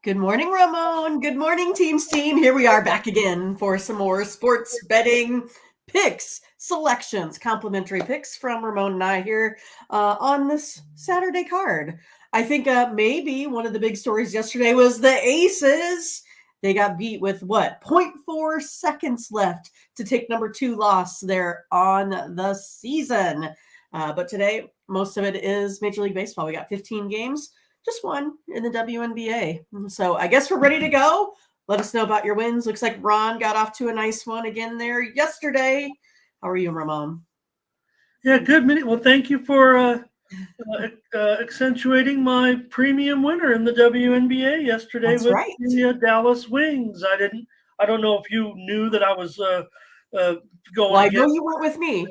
Good morning, Ramon. Good morning, Team Steam. Here we are back again for some more sports betting picks, selections, complimentary picks from Ramon and I here on this Saturday card. I think maybe one of the big stories yesterday was the Aces. They got beat with what? 0.4 seconds left to take number 2 loss there on the season. But today, most of it is Major League Baseball. We got 15 games. Just one in the WNBA. So I guess we're ready to go. Let us know about your wins. Looks like Ron got off to a nice one again there yesterday. How are you, Ramon? Yeah, good minute. Well, thank you for accentuating my premium winner in the WNBA yesterday. That's with right. the Dallas Wings. I don't know if you knew that I was going Well, I know against. you weren't with me.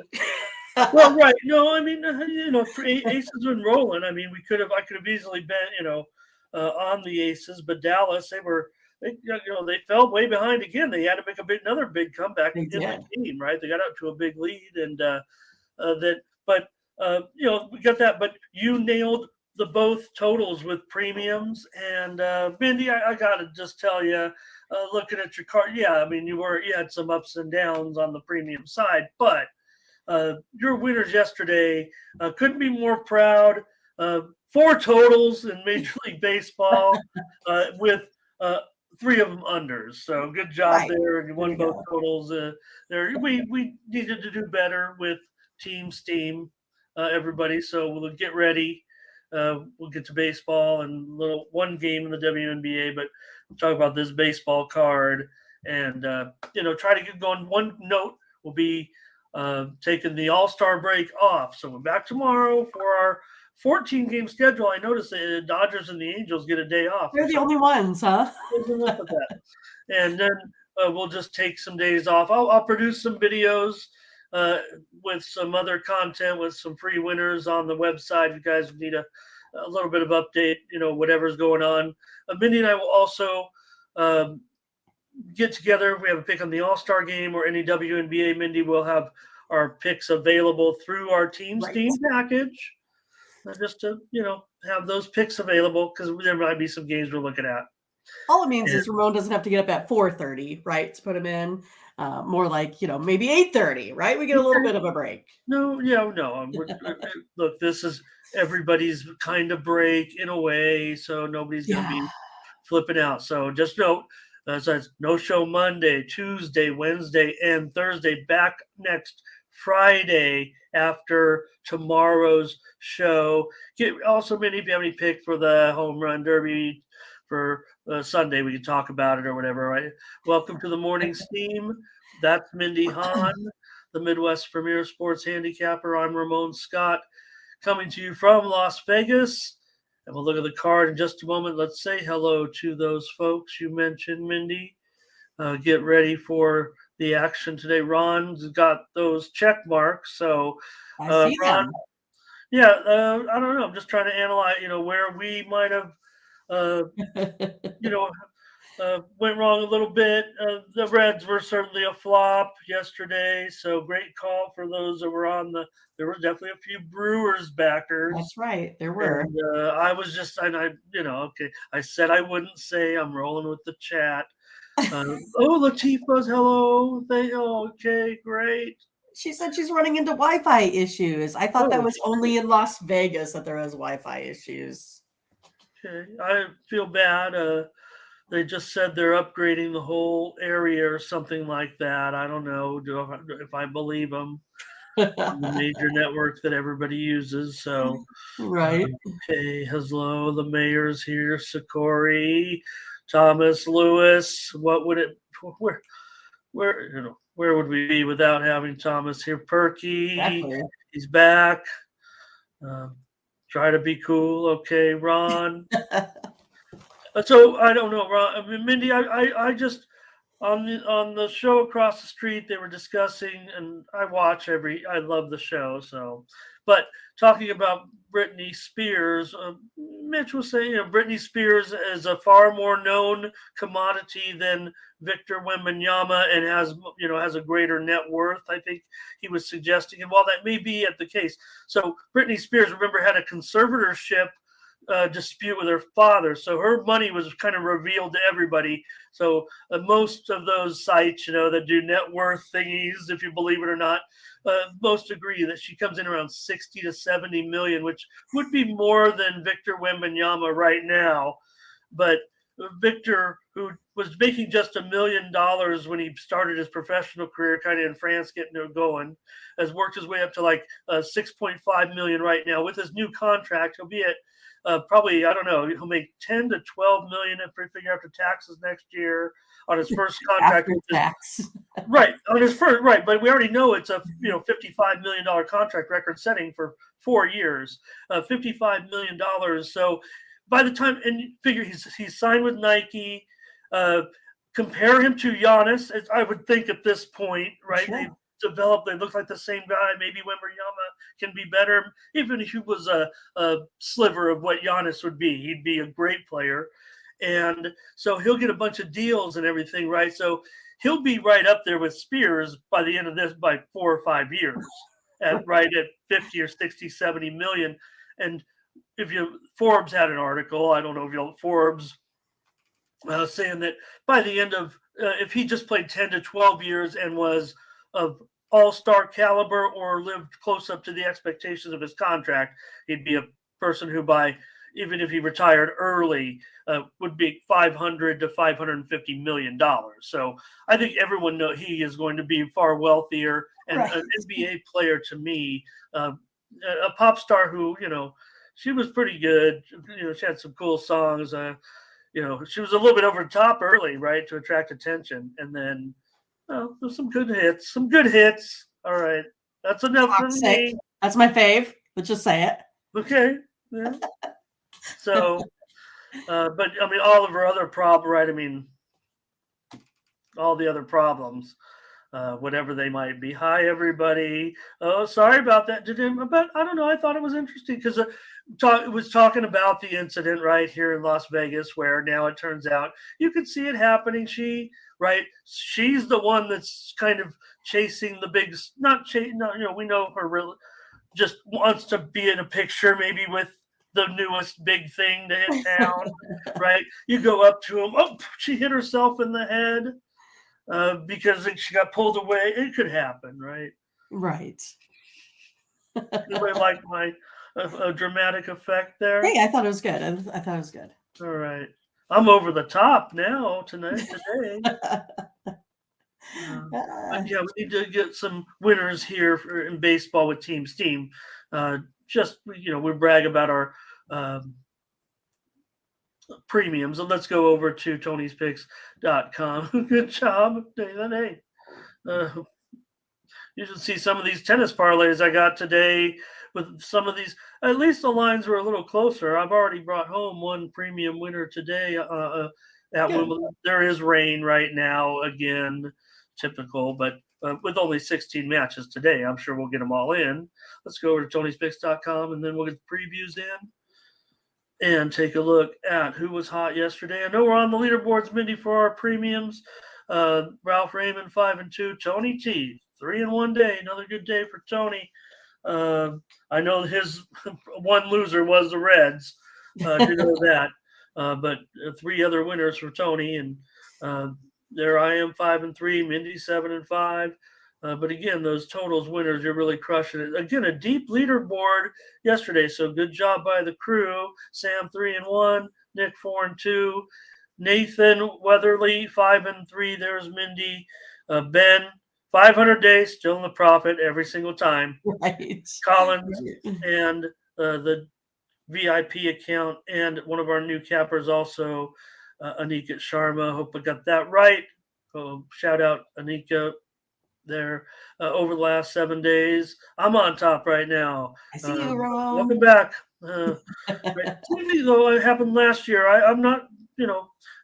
Well, right. No, I mean, Aces been rolling. I mean, I could have easily been, on the Aces, but Dallas, they fell way behind again. They had to make another big comeback They in the did. game, right? They got up to a big lead, and we got that. But you nailed the both totals with premiums, and Mindy, I got to just tell you, looking at your card, yeah, I mean, you had some ups and downs on the premium side, but your winners yesterday, couldn't be more proud. 4 totals in Major League Baseball with 3 of them unders. So good job Right. there. And you There won you both go. totals. There, we needed to do better with Team Steam, everybody. So we'll get ready. We'll get to baseball and one game in the WNBA, but we'll talk about this baseball card and try to get going. One note will be taking the All-Star break off. So we're back tomorrow for our 14-game schedule. I noticed the Dodgers and the Angels get a day off. They're the only ones, huh? Enough of that. And then we'll just take some days off. I'll produce some videos with some other content with some free winners on the website. You guys need a little bit of update, whatever's going on. Mindy and I will also get together. If we have a pick on the All-Star game or any WNBA, Mindy will have our picks available through our Team Steam package. Just to, have those picks available because there might be some games we're looking at. All it means is Ramon doesn't have to get up at 4:30, right, to put him in. More like, maybe 8:30, right? We get a little bit of a break. No. Look, this is everybody's kind of break in a way, so nobody's going to be flipping out. So just note, says no show Monday, Tuesday, Wednesday, and Thursday. Back next Friday after tomorrow's show. Also, Minnie, if you have any pick for the home run derby for Sunday, we can talk about it or whatever, right? Welcome to the Morning Steam. That's Mindy Hahn, the Midwest Premier Sports Handicapper. I'm Ramon Scott, coming to you from Las Vegas. And we'll look at the card in just a moment. Let's say hello to those folks you mentioned, Mindy. Get ready for the action today. Ron's got those check marks. So, I see Ron, them. yeah, I don't know. I'm just trying to analyze, where we might have, went wrong a little bit. The Reds were certainly a flop yesterday. So great call for those that were there were definitely a few Brewers backers. That's right. There were. And I was just, okay. I said I wouldn't say. I'm rolling with the chat. Latifah's hello. Okay, great. She said she's running into Wi-Fi issues. I thought that was only in Las Vegas that there was Wi-Fi issues. Okay, I feel bad. They just said they're upgrading the whole area or something like that. I don't know if I believe them. The major network that everybody uses. So, right. Okay, hello, the mayor's here. Sikori, Thomas, Lewis. What would it? Where would we be without having Thomas here? Perky, Exactly. he's back. Try to be cool, okay, Ron. So I don't know, Ron. I mean, Mindy, I just on the show across the street they were discussing, and I love the show. So, but talking about Britney Spears, Mitch was saying, Britney Spears is a far more known commodity than Victor Wembanyama, and has a greater net worth. I think he was suggesting, and while that may be at the case, so Britney Spears, remember, had a conservatorship dispute with her father. So her money was kind of revealed to everybody. So most of those sites, that do net worth thingies, if you believe it or not, most agree that she comes in around 60 to 70 million, which would be more than Victor Wembanyama right now. But Victor, who was making just $1 million when he started his professional career, kind of in France, getting it going, has worked his way up to like 6.5 million right now. With his new contract, he'll be at probably, I don't know, he'll make 10 to 12 million if we figure after taxes next year on his first contract. After tax. Right, on his first, right, but we already know it's a $55 million contract, record setting for 4 years, $55 million. So by the time, and figure he's signed with Nike, compare him to Giannis, I would think at this point, right? Sure. They've developed, they look like the same guy. Maybe Wembanyama can be better. Even if he was a sliver of what Giannis would be, he'd be a great player. And so he'll get a bunch of deals and everything, right? So he'll be right up there with Spears by the end of this, by 4 or 5 years, at 50 or 60, 70 million. And if Forbes had an article, I don't know if Forbes, saying that by the end of, if he just played 10 to 12 years and was of all-star caliber or lived close up to the expectations of his contract, he'd be a person who even if he retired early, would be $500 to $550 million. So I think everyone knows he is going to be far wealthier. And right. An NBA player, to me, a pop star who, she was pretty good. She had some cool songs. She was a little bit over the top early, right, to attract attention. And then, there's some good hits. All right. That's enough for me. That's my fave. Let's just say it. Okay. Yeah. So, but I mean, all of her other problems, right? I mean, all the other problems, whatever they might be. Hi, everybody. Oh, sorry about that. But I don't know. I thought it was interesting because it was talking about the incident right here in Las Vegas, where now it turns out you could see it happening. She's the one that's kind of chasing the big, we know her really just wants to be in a picture, maybe with the newest big thing to hit town, right? You go up to him. Oh, she hit herself in the head because she got pulled away. It could happen, right? Right. Anybody like my dramatic effect there? Hey, I thought it was good. I thought it was good. All right. I'm over the top now today. Yeah, we need to get some winners here in baseball with Team Steam. We brag about our premiums. And let's go over to Tony'sPicks.com. Good job, David. Hey, you should see some of these tennis parlays I got today with some of these. At least the lines were a little closer. I've already brought home one premium winner today at Wimbledon. There is rain right now again, typical, but with only 16 matches today, I'm sure we'll get them all in. Let's go over to Tony'sPicks.com, and then we'll get the previews in and take a look at who was hot yesterday. I know we're on the leaderboards, Mindy, for our premiums. Ralph Raymond 5-2, Tony T 3-1 day, another good day for Tony. I know his one loser was the Reds. You know that, but 3 other winners for Tony, and there I am 5-3, Mindy 7-5. But again, those totals winners, you're really crushing it. Again, a deep leaderboard yesterday, so good job by the crew. Sam 3-1, Nick 4-2, Nathan Weatherly 5-3. There's Mindy, Ben 500 days, still in the profit every single time. Right. Collins and the VIP account, and one of our new cappers also, Anika Sharma. Hope I got that right. Shout out Anika there over the last 7 days. I'm on top right now. I see you, Ron. Welcome back. Though it happened last year. I'm not,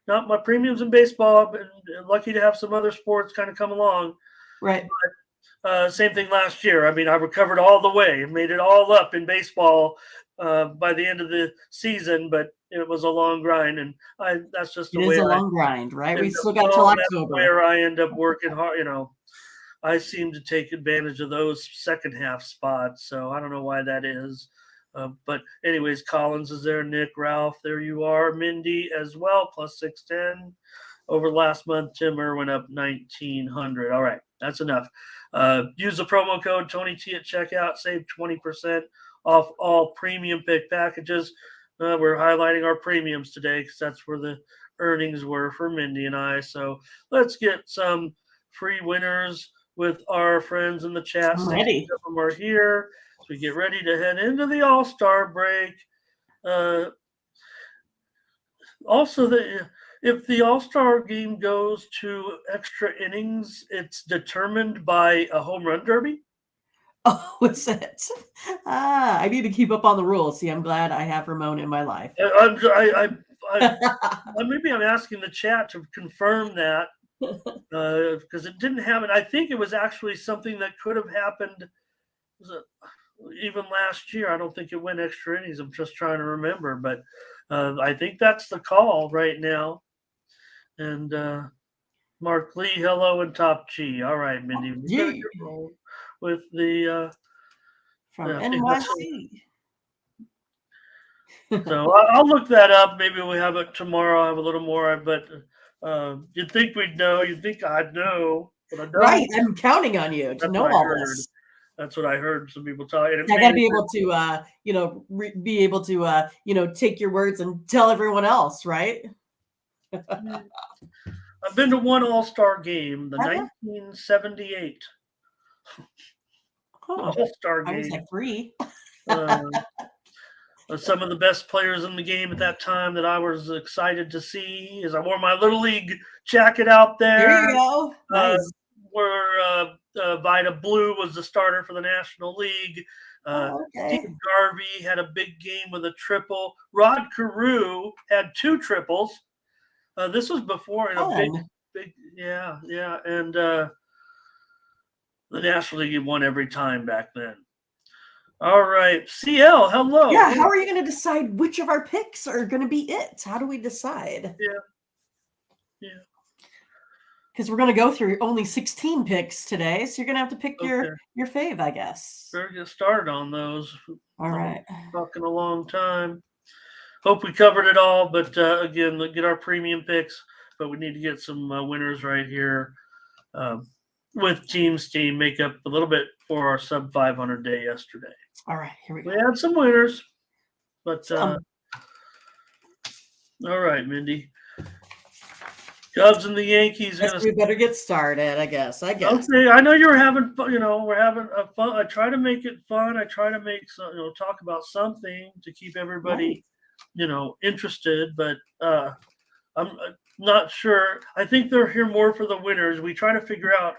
not my premiums in baseball. I've been lucky to have some other sports kind of come along. Right. But, same thing last year. I mean, I recovered all the way and made it all up in baseball by the end of the season, but it was a long grind, and that's just the way. It is a long grind, right? We still got till October. Where I end up working hard, I seem to take advantage of those second half spots, so I don't know why that is. But anyways, Collins is there, Nick, Ralph, there you are, Mindy as well, plus 610. Over last month, Timmer went up 1,900. All right, that's enough. Use the promo code TonyT at checkout, save 20% off all premium pick packages. We're highlighting our premiums today because that's where the earnings were for Mindy and I. So let's get some free winners with our friends in the chat. I'm 60 ready. of them are here. So we get ready to head into the All-Star break. Also, if the All-Star game goes to extra innings, it's determined by a home run derby. Oh, what's it? I need to keep up on the rules. See, I'm glad I have Ramon in my life. Maybe I'm asking the chat to confirm that because it didn't happen. I think it was actually something that could have happened even last year. I don't think it went extra innings. I'm just trying to remember, but I think that's the call right now. And Mark Lee, hello, and Top G. All right, Mindy, we're gonna get rolling with the from NYC. So I'll look that up. Maybe we have it tomorrow. I'll have a little more, but you'd think we'd know. You'd think I'd know, but I don't. Right, I'm counting on you to know all this. That's what I heard some people talking. I got to be able to, be able to, take your words and tell everyone else, right? I've been to one All-Star game, the 1978 All-Star game. I was like 3. Some of the best players in the game at that time that I was excited to see as I wore my Little League jacket out there. There you go. Nice. Where Vida Blue was the starter for the National League. Steve Garvey had a big game with a triple. Rod Carew had 2 triples. This was before in a big, yeah. And the National League won every time back then. All right. CL, hello. Yeah, how are you going to decide which of our picks are going to be it? How do we decide? Yeah. Because we're going to go through only 16 picks today, so you're going to have to pick your fave, I guess. Better get started on those. All right. Talking a long time. Hope we covered it all, but again, get our premium picks, but we need to get some winners right here with Team Steam, make up a little bit for our sub 500 day yesterday. All right, here we go. We had some winners, but all right, Mindy. Cubs and the Yankees. We better get started, I guess. Okay, I know you're having fun. We're having a fun. I try to make it fun. I try to make talk about something to keep everybody, interested. But I'm not sure. I think they're here more for the winners. We try to figure out.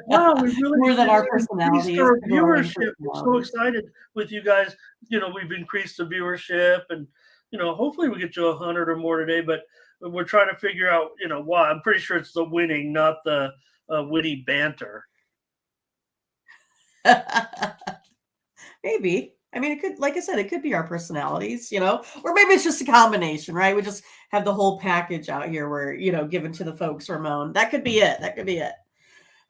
Wow, we really more than our personalities. Our viewership. We're so excited with you guys. We've increased the viewership, and hopefully we get to 100 or more today. But we're trying to figure out, why. I'm pretty sure it's the winning, not the witty banter. Maybe. I mean, it could, like I said, it could be our personalities, or maybe it's just a combination, right? We just have the whole package out here where, given to the folks, Ramon. That could be it.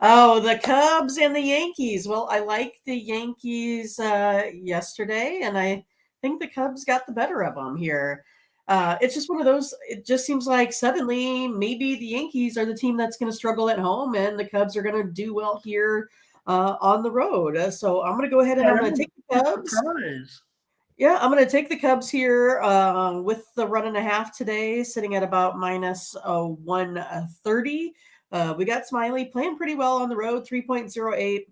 Oh, the Cubs and the Yankees. Well, I like the Yankees yesterday, and I think the Cubs got the better of them here. It's just one of those, it just seems like suddenly maybe the Yankees are the team that's going to struggle at home and the Cubs are going to do well here on the road. So I'm going to go ahead and I'm going to take the Cubs. Surprise. Yeah, I'm going to take the Cubs here with the 1.5 today, sitting at about minus 130. We got Smiley playing pretty well on the road, 3.08.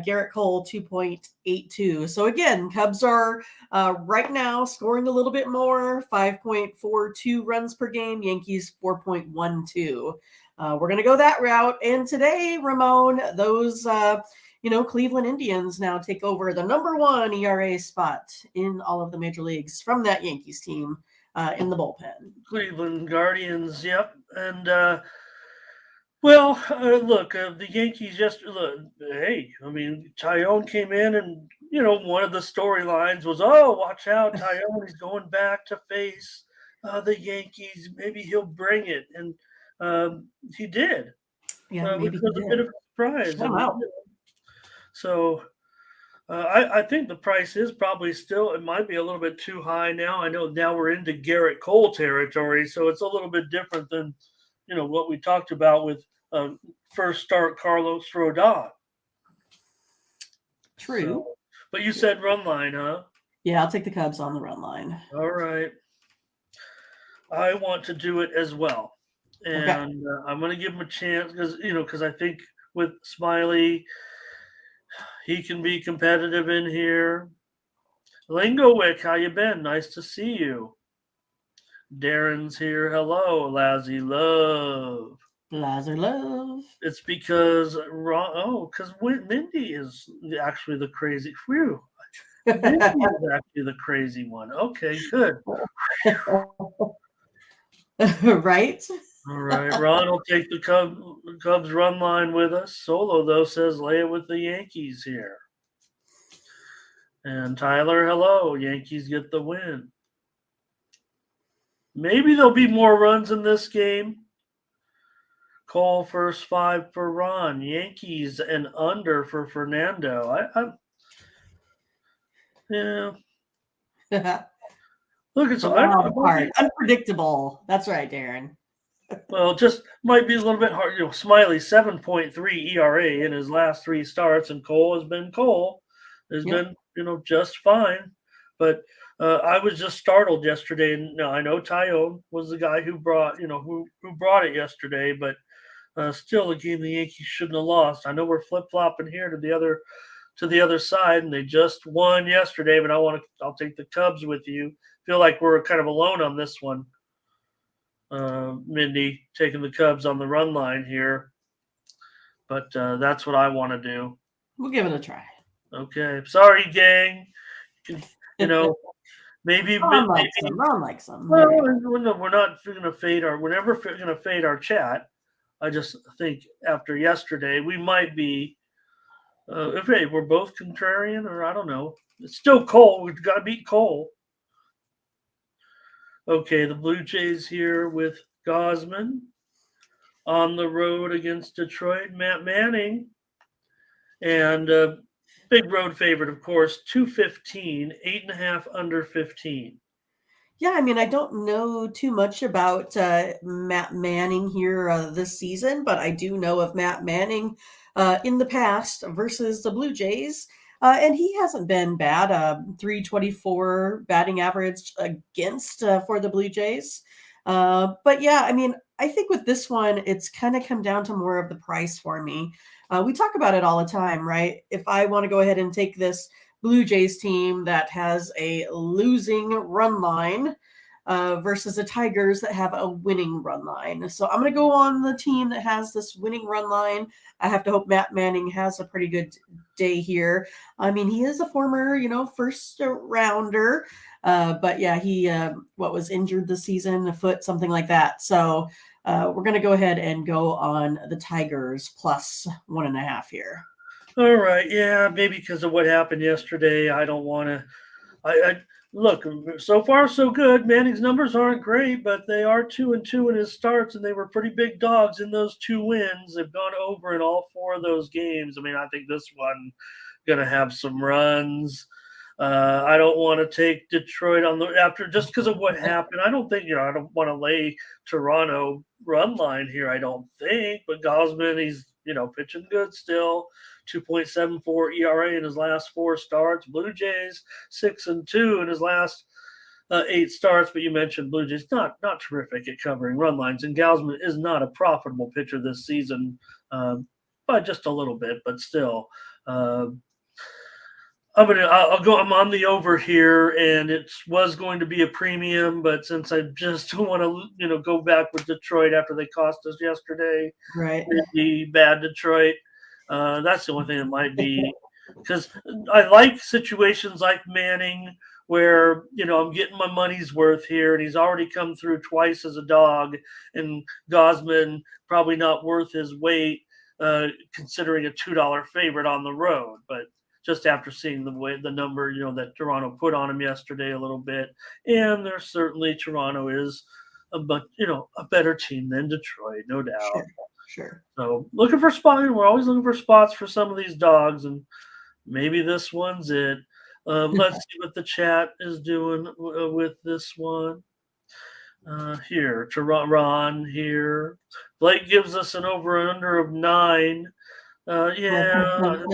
Garrett Cole 2.82. So again, Cubs are right now scoring a little bit more, 5.42 runs per game. Yankees 4.12. We're going to go that route. And today, Ramon, those Cleveland Indians now take over the number 1 ERA spot in all of the major leagues from that Yankees team in the bullpen. Cleveland Guardians, yep. And look, the Yankees Tyone came in and, one of the storylines was, watch out, Tyone is going back to face the Yankees. Maybe he'll bring it. And he did. Yeah, which was a bit of a surprise. So I think the price is probably still, it might be a little bit too high now. I know now we're into Garrett Cole territory, so it's a little bit different than, what we talked about with first start Carlos Rodon. True. So, but you said run line, huh? Yeah, I'll take the Cubs on the run line. All right. I want to do it as well. Okay. And I'm going to give him a chance because I think with Smiley, he can be competitive in here. Lingowick, how you been? Nice to see you. Darren's here. Hello, Lazzy Love. Lazar Love. It's because Mindy is actually the crazy. Whew. Mindy is actually the crazy one. Okay, good. Right? All right, Ron will take the Cubs run line with us. Solo though says lay it with the Yankees here. And Tyler, hello. Yankees get the win. Maybe there'll be more runs in this game. Cole first 5 for Ron. Yankees and under for Fernando. Yeah. Look, it's unpredictable. That's right, Darren. Well, just might be a little bit hard. Smiley 7.3 ERA in his last 3 starts, and Cole has been been just fine. But I was just startled yesterday. And I know Tyone was the guy who brought who brought it yesterday, but still a game the Yankees shouldn't have lost. I know we're flip flopping here to the other side, and they just won yesterday. But I'll take the Cubs with you. Feel like we're kind of alone on this one. Mindy taking the Cubs on the run line here, but that's what I want to do. We'll give it a try. Okay, sorry, gang. Maybe Ron likes them. Well, no, we're not going to fade our. We're never going to fade our chat. I just think after yesterday, we might be. If we're both contrarian, or I don't know. It's still Cole. We've got to beat Cole. Okay, the Blue Jays here with Gosman on the road against Detroit. Matt Manning and big road favorite, of course, 215, 8.5 under 15. Yeah, I mean, I don't know too much about Matt Manning here this season, but I do know of Matt Manning in the past versus the Blue Jays. And he hasn't been bad. 324 batting average against for the Blue Jays. But yeah, I mean, I think with this one, it's kind of come down to more of the price for me. We talk about it all the time, right? If I want to go ahead and take this Blue Jays team that has a losing run line versus the Tigers that have a winning run line. So I'm going to go on the team that has this winning run line. I have to hope Matt Manning has a pretty good day here. I mean, he is a former, first rounder. But yeah, he was injured this season, a foot, something like that. So we're going to go ahead and go on the Tigers plus 1.5 here. All right, yeah, maybe because of what happened yesterday, I don't want to. I look, so far so good. Manning's numbers aren't great, but they are 2-2 in his starts, and they were pretty big dogs in those 2 wins. They've gone over in all 4 of those games. I mean, I think this one gonna have some runs. I don't want to take Detroit after just because of what happened. I don't think I don't want to lay Toronto run line here. I don't think, but Gosman, he's pitching good still. 2.74 ERA in his last 4 starts. Blue Jays 6-2 in his last 8 starts. But you mentioned Blue Jays not terrific at covering run lines, and Gosman is not a profitable pitcher this season by just a little bit, but still. I'm on the over here, and it was going to be a premium, but since I just don't want to, go back with Detroit after they cost us yesterday, right? The bad Detroit. That's the only thing that might be, because I like situations like Manning where I'm getting my money's worth here, and he's already come through twice as a dog, and Gosman probably not worth his weight, considering a $2 favorite on the road, but. Just after seeing the number, that Toronto put on him yesterday a little bit. And there's certainly Toronto is a better team than Detroit, no doubt. Sure. So looking for spots. We're always looking for spots for some of these dogs. And maybe this one's it. Let's see what the chat is doing with this one. Here to Ron here. Blake gives us an over and under of 9. Yeah.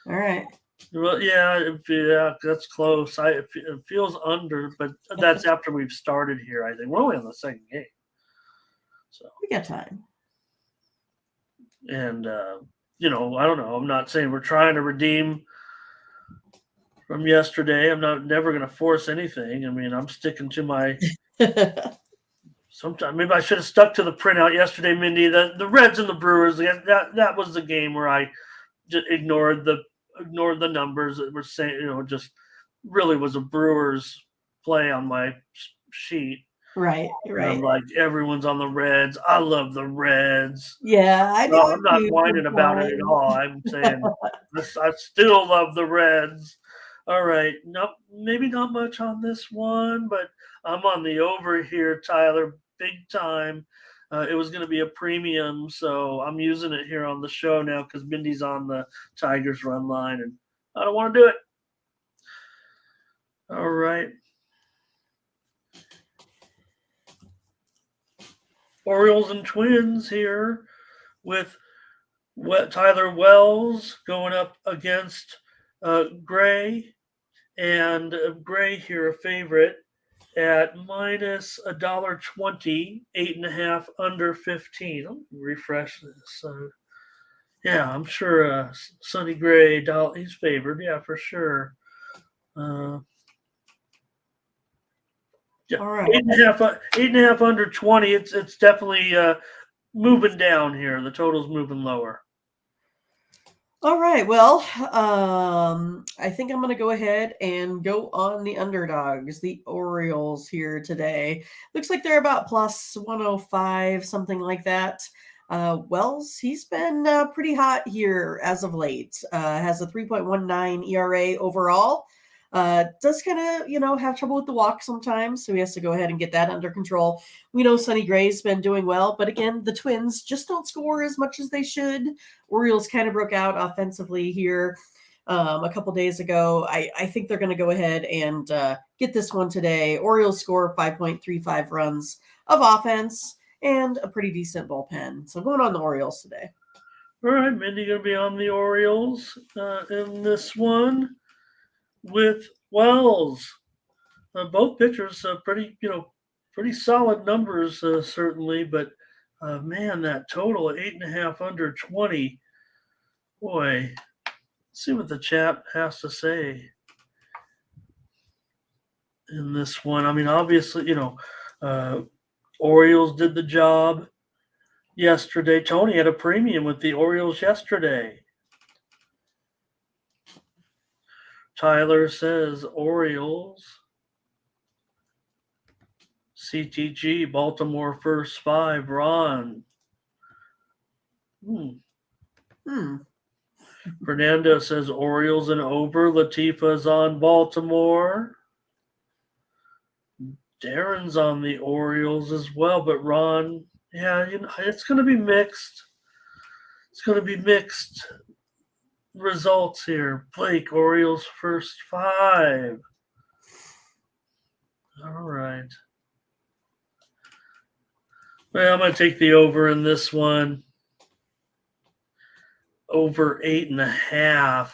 All right. Well, yeah, that's close. It feels under, but that's after we've started here. I think we're only on the second game, so we got time. And I don't know. I'm not saying we're trying to redeem from yesterday. I'm never going to force anything. I mean, I'm sticking to my. Sometimes maybe I should have stuck to the printout yesterday, Mindy. The Reds and the Brewers. That was the game where I just ignored the numbers that were saying. Just really was a Brewers play on my sheet. Right. I'm like, everyone's on the Reds. I love the Reds. Yeah, I do. I'm not whining about it at all. I'm saying I still love the Reds. All right. Nope, maybe not much on this one, but I'm on the over here, Tyler, big time. It was going to be a premium, so I'm using it here on the show now because Mindy's on the Tigers run line, and I don't want to do it. All right. Orioles and Twins here with Tyler Wells going up against Gray, and Gray here a favorite at minus $1.20, 8.5 under 15. Let me refresh this. Yeah, I'm sure Sonny Gray, he's favored. Yeah, for sure. Yeah, all right. 8.5 under 20. It's definitely moving down here. The total's moving lower. All right. Well, I think I'm going to go ahead and go on the underdogs, the Orioles here today. Looks like they're about plus 105, something like that. Wells, he's been pretty hot here as of late. Has a 3.19 ERA overall. Does kind of, have trouble with the walk sometimes, so he has to go ahead and get that under control. We know Sonny Gray's been doing well, but again, the Twins just don't score as much as they should. Orioles kind of broke out offensively here a couple days ago. I think they're going to go ahead and get this one today. Orioles score 5.35 runs of offense and a pretty decent bullpen. So I'm going on the Orioles today. All right, Mindy going to be on the Orioles in this one with Wells. Both pitchers pretty solid numbers certainly, but man, that total 8.5 under 20. Boy, let's see what the chat has to say in this one. I mean, obviously, Orioles did the job yesterday. Tony had a premium with the Orioles yesterday. Tyler says Orioles. CTG, Baltimore first 5, Ron. Fernando says Orioles and over. Latifa's on Baltimore. Darren's on the Orioles as well, but Ron, yeah, it's going to be mixed. It's going to be mixed results here. Blake, Orioles first 5. All right. Well, I'm going to take the over in this one. Over 8.5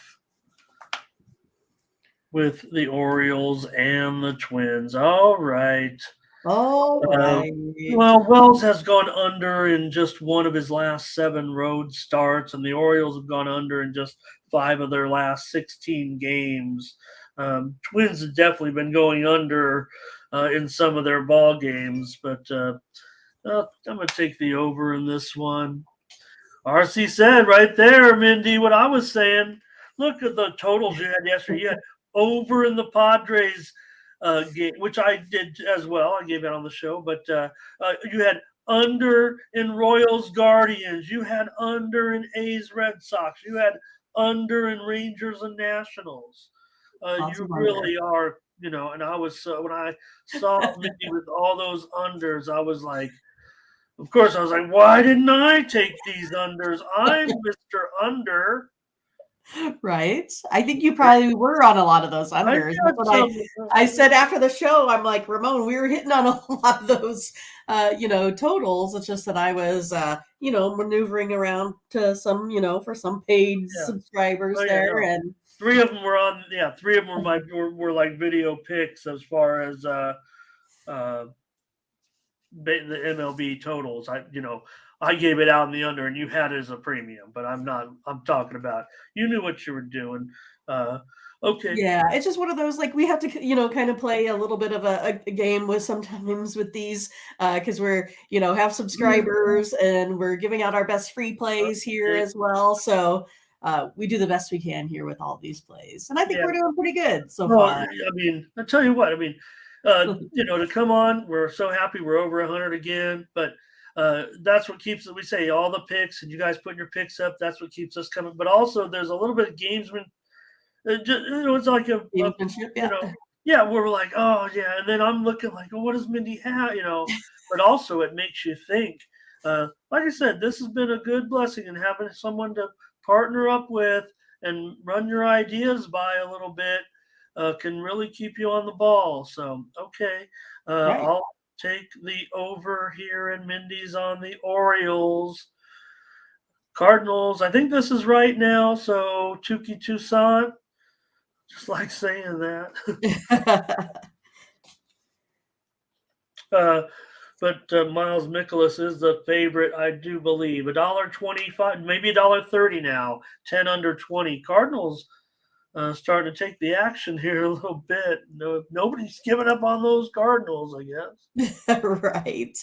with the Orioles and the Twins. All right. All right. Well, Wells has gone under in just one of his last 7 road starts, and the Orioles have gone under in just 5 of their last 16 games. Twins have definitely been going under in some of their ball games, but I'm going to take the over in this one. RC said right there, Mindy, what I was saying. Look at the totals you had yesterday. You had over in the Padres game, which I did as well. I gave it on the show, but you had under in Royals Guardians. You had under in A's Red Sox. You had under in Rangers and Nationals. You really are, and I was, when I saw Mindy with all those unders, I was like, of course, I was like, why didn't I take these unders? I'm Mr. Under. Right? I think you probably were on a lot of those I unders. That's got what some. I said after the show. I'm like, Ramon, we were hitting on a lot of those, totals. It's just that I was, maneuvering around to some, for some paid Yeah. subscribers Oh yeah, there. no. And 3 of them were on. Yeah, 3 of them were like video picks as far as uh the MLB totals. I gave it out in the under, and you had it as a premium. But I'm not. I'm talking about you knew what you were doing. Uh, okay. yeah, it's just one of those, like, we have to, kind of play a little bit of a game with sometimes with these, because we're, have subscribers and we're giving out our best free plays here Okay. as well. So we do the best we can here with all these plays. And I think Yeah. we're doing pretty good so Well, far. I mean, I tell you what. I mean, to come on, we're so happy we're over 100 again. But that's what keeps it. We say all the picks, and you guys putting your picks up. That's what keeps us coming. But also, there's a little bit of gamesman. It's like Gamesmanship, you yeah. know, yeah, we're like, oh yeah, and then I'm looking like, oh, what does Mindy have? But also it makes you think. Like I said, this has been a good blessing, and having someone to partner up with and run your ideas by a little bit can really keep you on the ball. So okay, Right. I'll take the over here, and Mindy's on the Orioles. Cardinals, I think this is right now. So Tukey Toussaint, just like saying that. Uh, but Miles Mikolas is the favorite, I do believe. $1.25, maybe $1.30 now. 10 under 20. Cardinals starting to take the action here a little bit. No, nobody's giving up on those Cardinals, I guess. Right.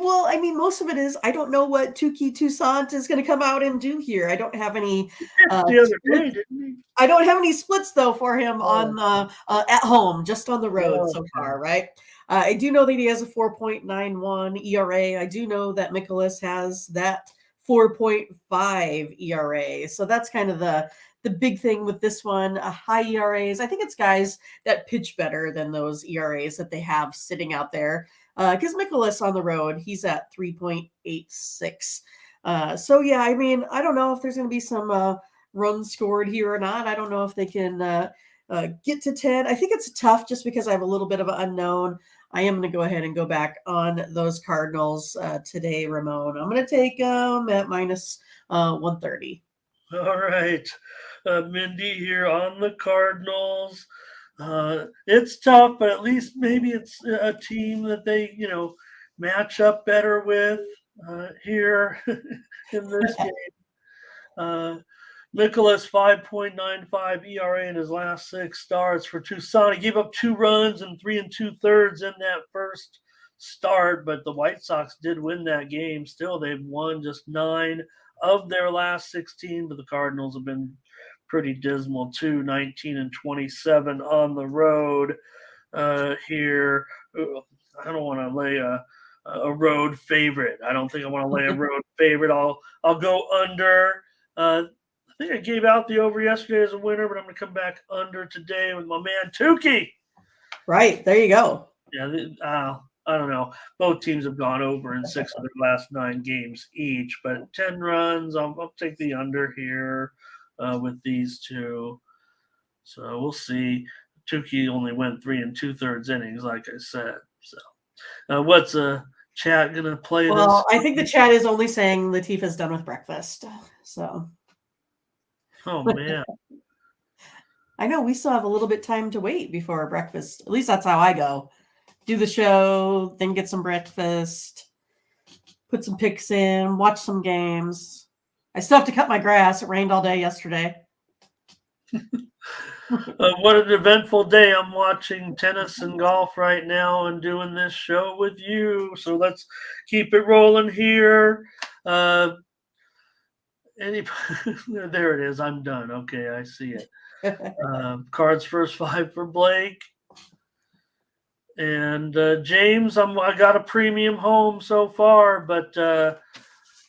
Well, I mean, most of it is I don't know what Tukey Toussaint is going to come out and do here. I don't have any He pitched the other day, splits. didn't he? I don't have any splits though for him Oh, on the at home, just on the road so okay. far, right? I do know that he has a 4.91 ERA. I do know that Nicholas has that 4.5 ERA. So that's kind of the big thing with this one. High ERAs. I think it's guys that pitch better than those ERAs that they have sitting out there. Because Nicholas on the road, he's at 3.86. So yeah, I mean, I don't know if there's going to be some runs scored here or not. I don't know if they can get to 10. I think it's tough just because I have a little bit of an unknown. I am going to go ahead and go back on those Cardinals today, Ramon. I'm going to take them at minus 130. All right. Mindy here on the Cardinals. It's tough, but at least maybe it's a team that they, match up better with here in this game. Uh, Nicholas 5.95 ERA in his last 6 starts for Tucson. He gave up 2 runs and 3 2/3 in that first start, but the White Sox did win that game. Still, they've won just 9 of their last 16, but the Cardinals have been pretty dismal too, 19 and 27 on the road here. I don't want to lay a road favorite. I don't think I want to lay a road favorite. I'll go under. I think I gave out the over yesterday as a winner, but I'm going to come back under today with my man Tukey. Right. There you go. Yeah, I don't know. Both teams have gone over in 6 of their last 9 games each, but 10 runs. I'll take the under here with these two. So we'll see. Tukey only went 3 2/3 innings, like I said. So what's chat gonna play Well, this? I think the chat is only saying Latifah's done with breakfast. So Oh man. I know we still have a little bit time to wait before breakfast. At least that's how I go. Do the show, then get some breakfast, put some picks in, watch some games. I still have to cut my grass. It rained all day yesterday. What an eventful day. I'm watching tennis and golf right now and doing this show with you. So let's keep it rolling here. Any there it is. I'm done. Okay, I see it. Cards first 5 for Blake. And James, I got a premium home so far, but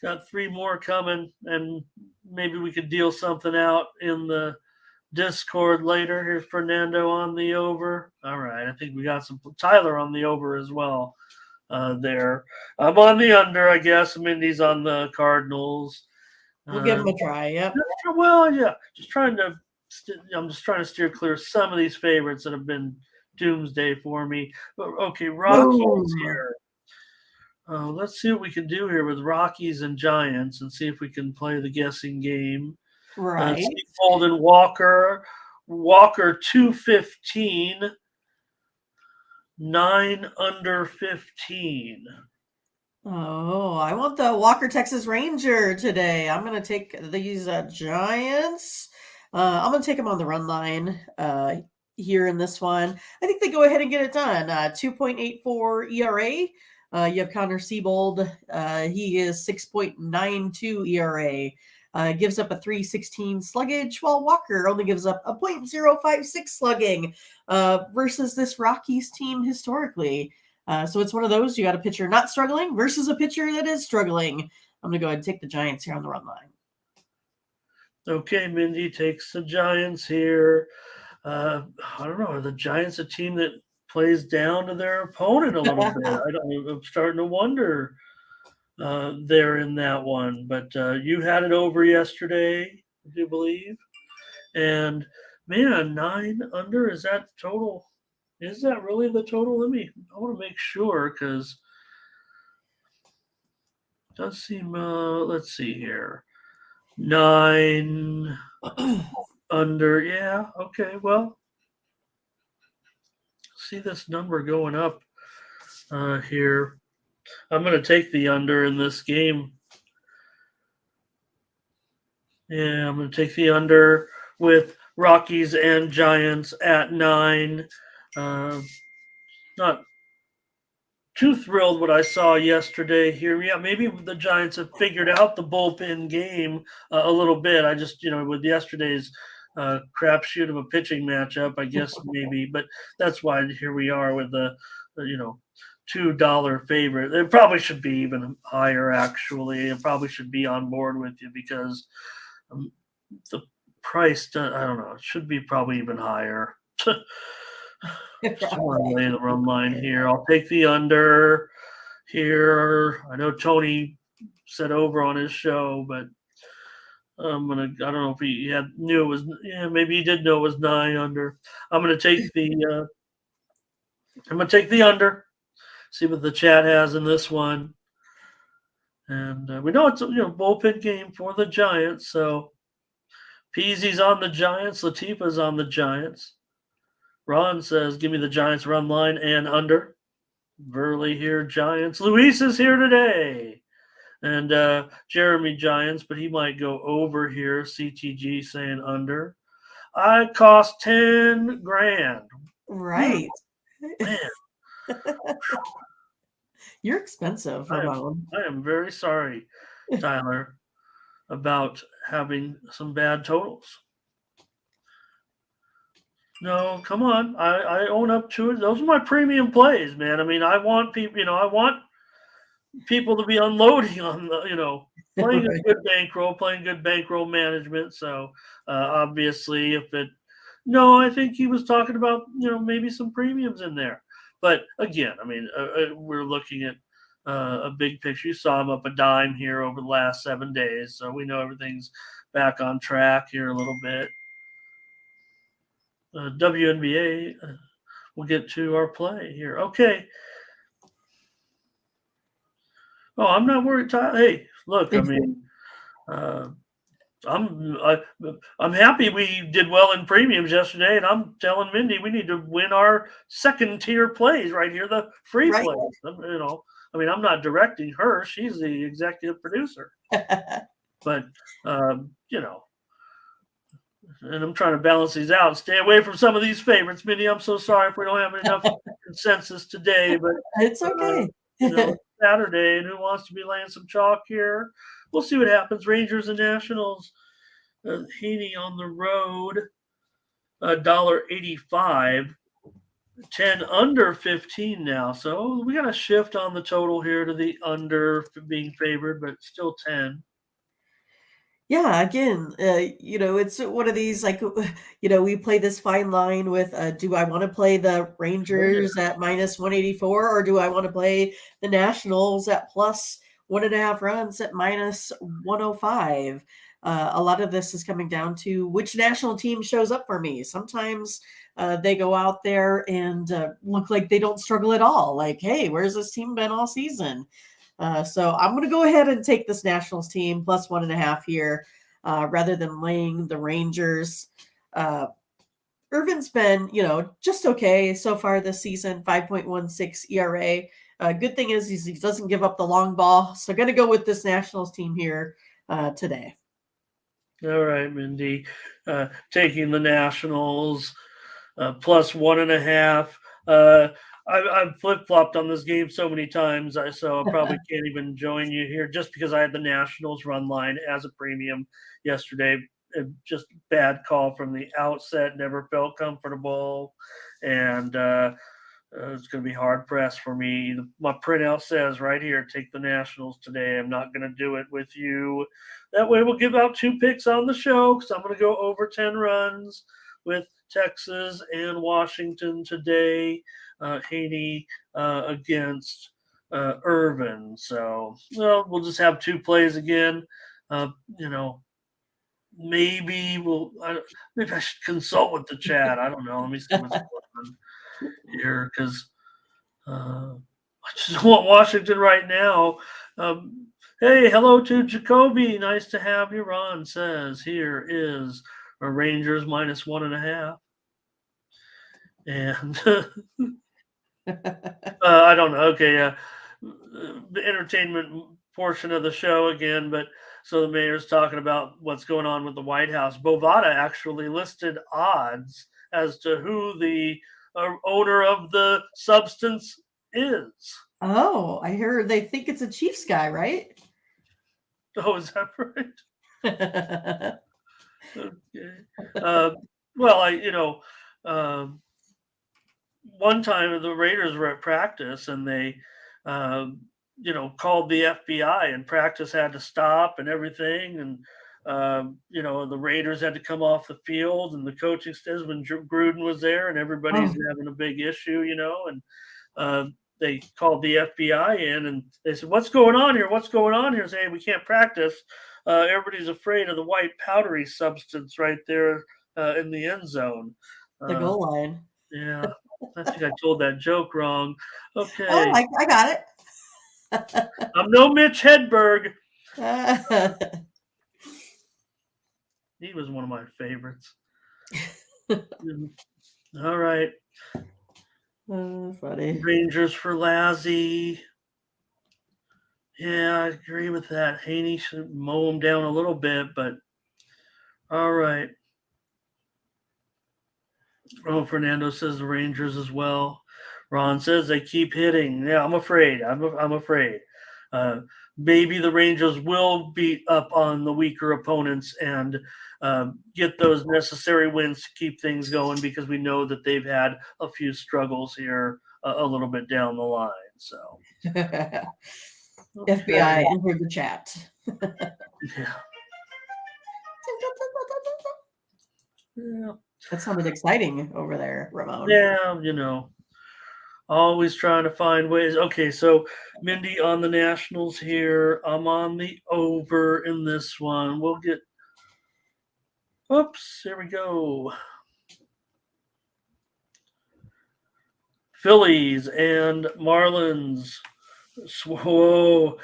got 3 more coming, and maybe we could deal something out in the Discord later. Here's Fernando on the over. All right, I think we got some Tyler on the over as well. There, I'm on the under, I guess. Mindy's on the Cardinals. We'll give them a try. Yep. Well, yeah, I'm just trying to steer clear of some of these favorites that have been doomsday for me. But okay, Rockies Boom. here. Let's see what we can do here with Rockies and Giants and see if we can play the guessing game. Right. Steve Holden, Walker 215, 9 under 15. Oh, I want the Walker Texas Ranger today. I'm going to take these Giants. I'm going to take them on the run line here in this one. I think they go ahead and get it done. 2.84 ERA. You have Connor Siebold. He is 6.92 ERA. Gives up a 3.16 sluggage, while Walker only gives up a .056 slugging versus this Rockies team historically. So it's one of those, you got a pitcher not struggling versus a pitcher that is struggling. I'm going to go ahead and take the Giants here on the run line. Okay, Mindy takes the Giants here. I don't know. Are the Giants a team that plays down to their opponent a little bit? I'm starting to wonder there in that one. But you had it over yesterday, I do believe. And man, 9 under, is that total? Is that really the total? I want to make sure because it does seem, let's see here. 9 under, yeah, okay, well, see this number going up here. I'm going to take the under in this game. Yeah, I'm going to take the under with Rockies and Giants at 9. Not too thrilled what I saw yesterday here. Yeah, maybe the Giants have figured out the bullpen game a little bit. I just, with yesterday's crapshoot of a pitching matchup, I guess maybe. But that's why here we are with the $2 favorite. It probably should be even higher, actually. It probably should be on board with you because the price, I don't know, it should be probably even higher. Just want to lay the run line here. I'll take the under here. I know Tony said over on his show, but I don't know if he knew it was. Yeah, maybe he did know it was 9 under. I'm gonna take the under. See what the chat has in this one, and we know it's a bullpen game for the Giants. So Peasy's on the Giants. Latifa's on the Giants. Ron says, give me the Giants run line and under. Verley here, Giants. Luis is here today. And Jeremy Giants, but he might go over here. CTG saying under. I cost 10 grand. Right. Man. You're expensive, Ramon. I am very sorry, Tyler, about having some bad totals. No, come on. I own up to it. Those are my premium plays, man. I mean, I want people, I want people to be unloading on the, playing a good bankroll, playing good bankroll management. So obviously I think he was talking about, maybe some premiums in there. But again, I mean, we're looking at a big picture. You saw him up a dime here over the last 7 days. So we know everything's back on track here a little bit. WNBA, we'll get to our play here. Okay. Oh, I'm not worried. Hey, look, I mean, I'm happy we did well in premiums yesterday, and I'm telling Mindy we need to win our second tier plays right here, the free plays. I mean, I'm not directing her; she's the executive producer. But and I'm trying to balance these out. Stay away from some of these favorites, Mindy. I'm so sorry if we don't have enough consensus today, but it's okay. Saturday, and who wants to be laying some chalk here? We'll see what happens. Rangers and Nationals. Heaney on the road, $1.85. 10 under 15 now. So we got a shift on the total here to the under being favored, but still 10. Yeah, again, it's one of these, we play this fine line with, do I want to play the Rangers at -184, or do I want to play the Nationals at plus 1.5 runs at minus 105. A lot of this is coming down to which national team shows up for me. Sometimes they go out there and look like they don't struggle at all. Like, hey, where's this team been all season? So I'm going to go ahead and take this Nationals team plus 1.5 here rather than laying the Rangers. Irvin's been, just okay so far this season, 5.16 ERA. Good thing is he doesn't give up the long ball. So going to go with this Nationals team here today. All right, Mindy. Taking the Nationals plus 1.5. I've flip-flopped on this game so many times, so I probably can't even join you here just because I had the Nationals run line as a premium yesterday. Just bad call from the outset, never felt comfortable, and it's going to be hard pressed for me. My printout says right here, take the Nationals today. I'm not going to do it with you. That way we'll give out 2 picks on the show because I'm going to go over 10 runs with Texas and Washington today. Haney against Irvin. So we'll just have 2 plays again. Maybe maybe I should consult with the chat. I don't know. Let me see what's going on here because I just want Washington right now. Hey, hello to Jacoby. Nice to have you. Ron says here is a Rangers minus 1.5. And I don't know. Okay, the entertainment portion of the show again, but so the mayor's talking about what's going on with the White House. Bovada actually listed odds as to who the owner of the substance is. Oh, I heard they think it's a Chiefs guy, right? Oh, is that right? Okay. Well, one time the Raiders were at practice and they, called the FBI and practice had to stop and everything. And, the Raiders had to come off the field and the coaching staff when Gruden was there and everybody's having a big issue, and they called the FBI in and they said, what's going on here? What's going on here? Say, hey, we can't practice. Everybody's afraid of the white powdery substance right there in the end zone. The goal line. Yeah. I think I told that joke wrong. Okay. Oh, I got it. I'm no Mitch Hedberg. He was one of my favorites. All right. Funny. Rangers for Lazzy. Yeah, I agree with that. Haney should mow him down a little bit, but all right. Oh, Fernando says the Rangers as well. Ron says they keep hitting. Yeah, I'm afraid. I'm afraid. Maybe the Rangers will beat up on the weaker opponents and get those necessary wins to keep things going because we know that they've had a few struggles here a little bit down the line. So FBI entered the chat. Yeah. That sounded exciting over there, Ramon. Yeah, always trying to find ways. Okay, so Mindy on the Nationals here. I'm on the over in this one. We'll get. Oops, here we go. Phillies and Marlins. Whoa.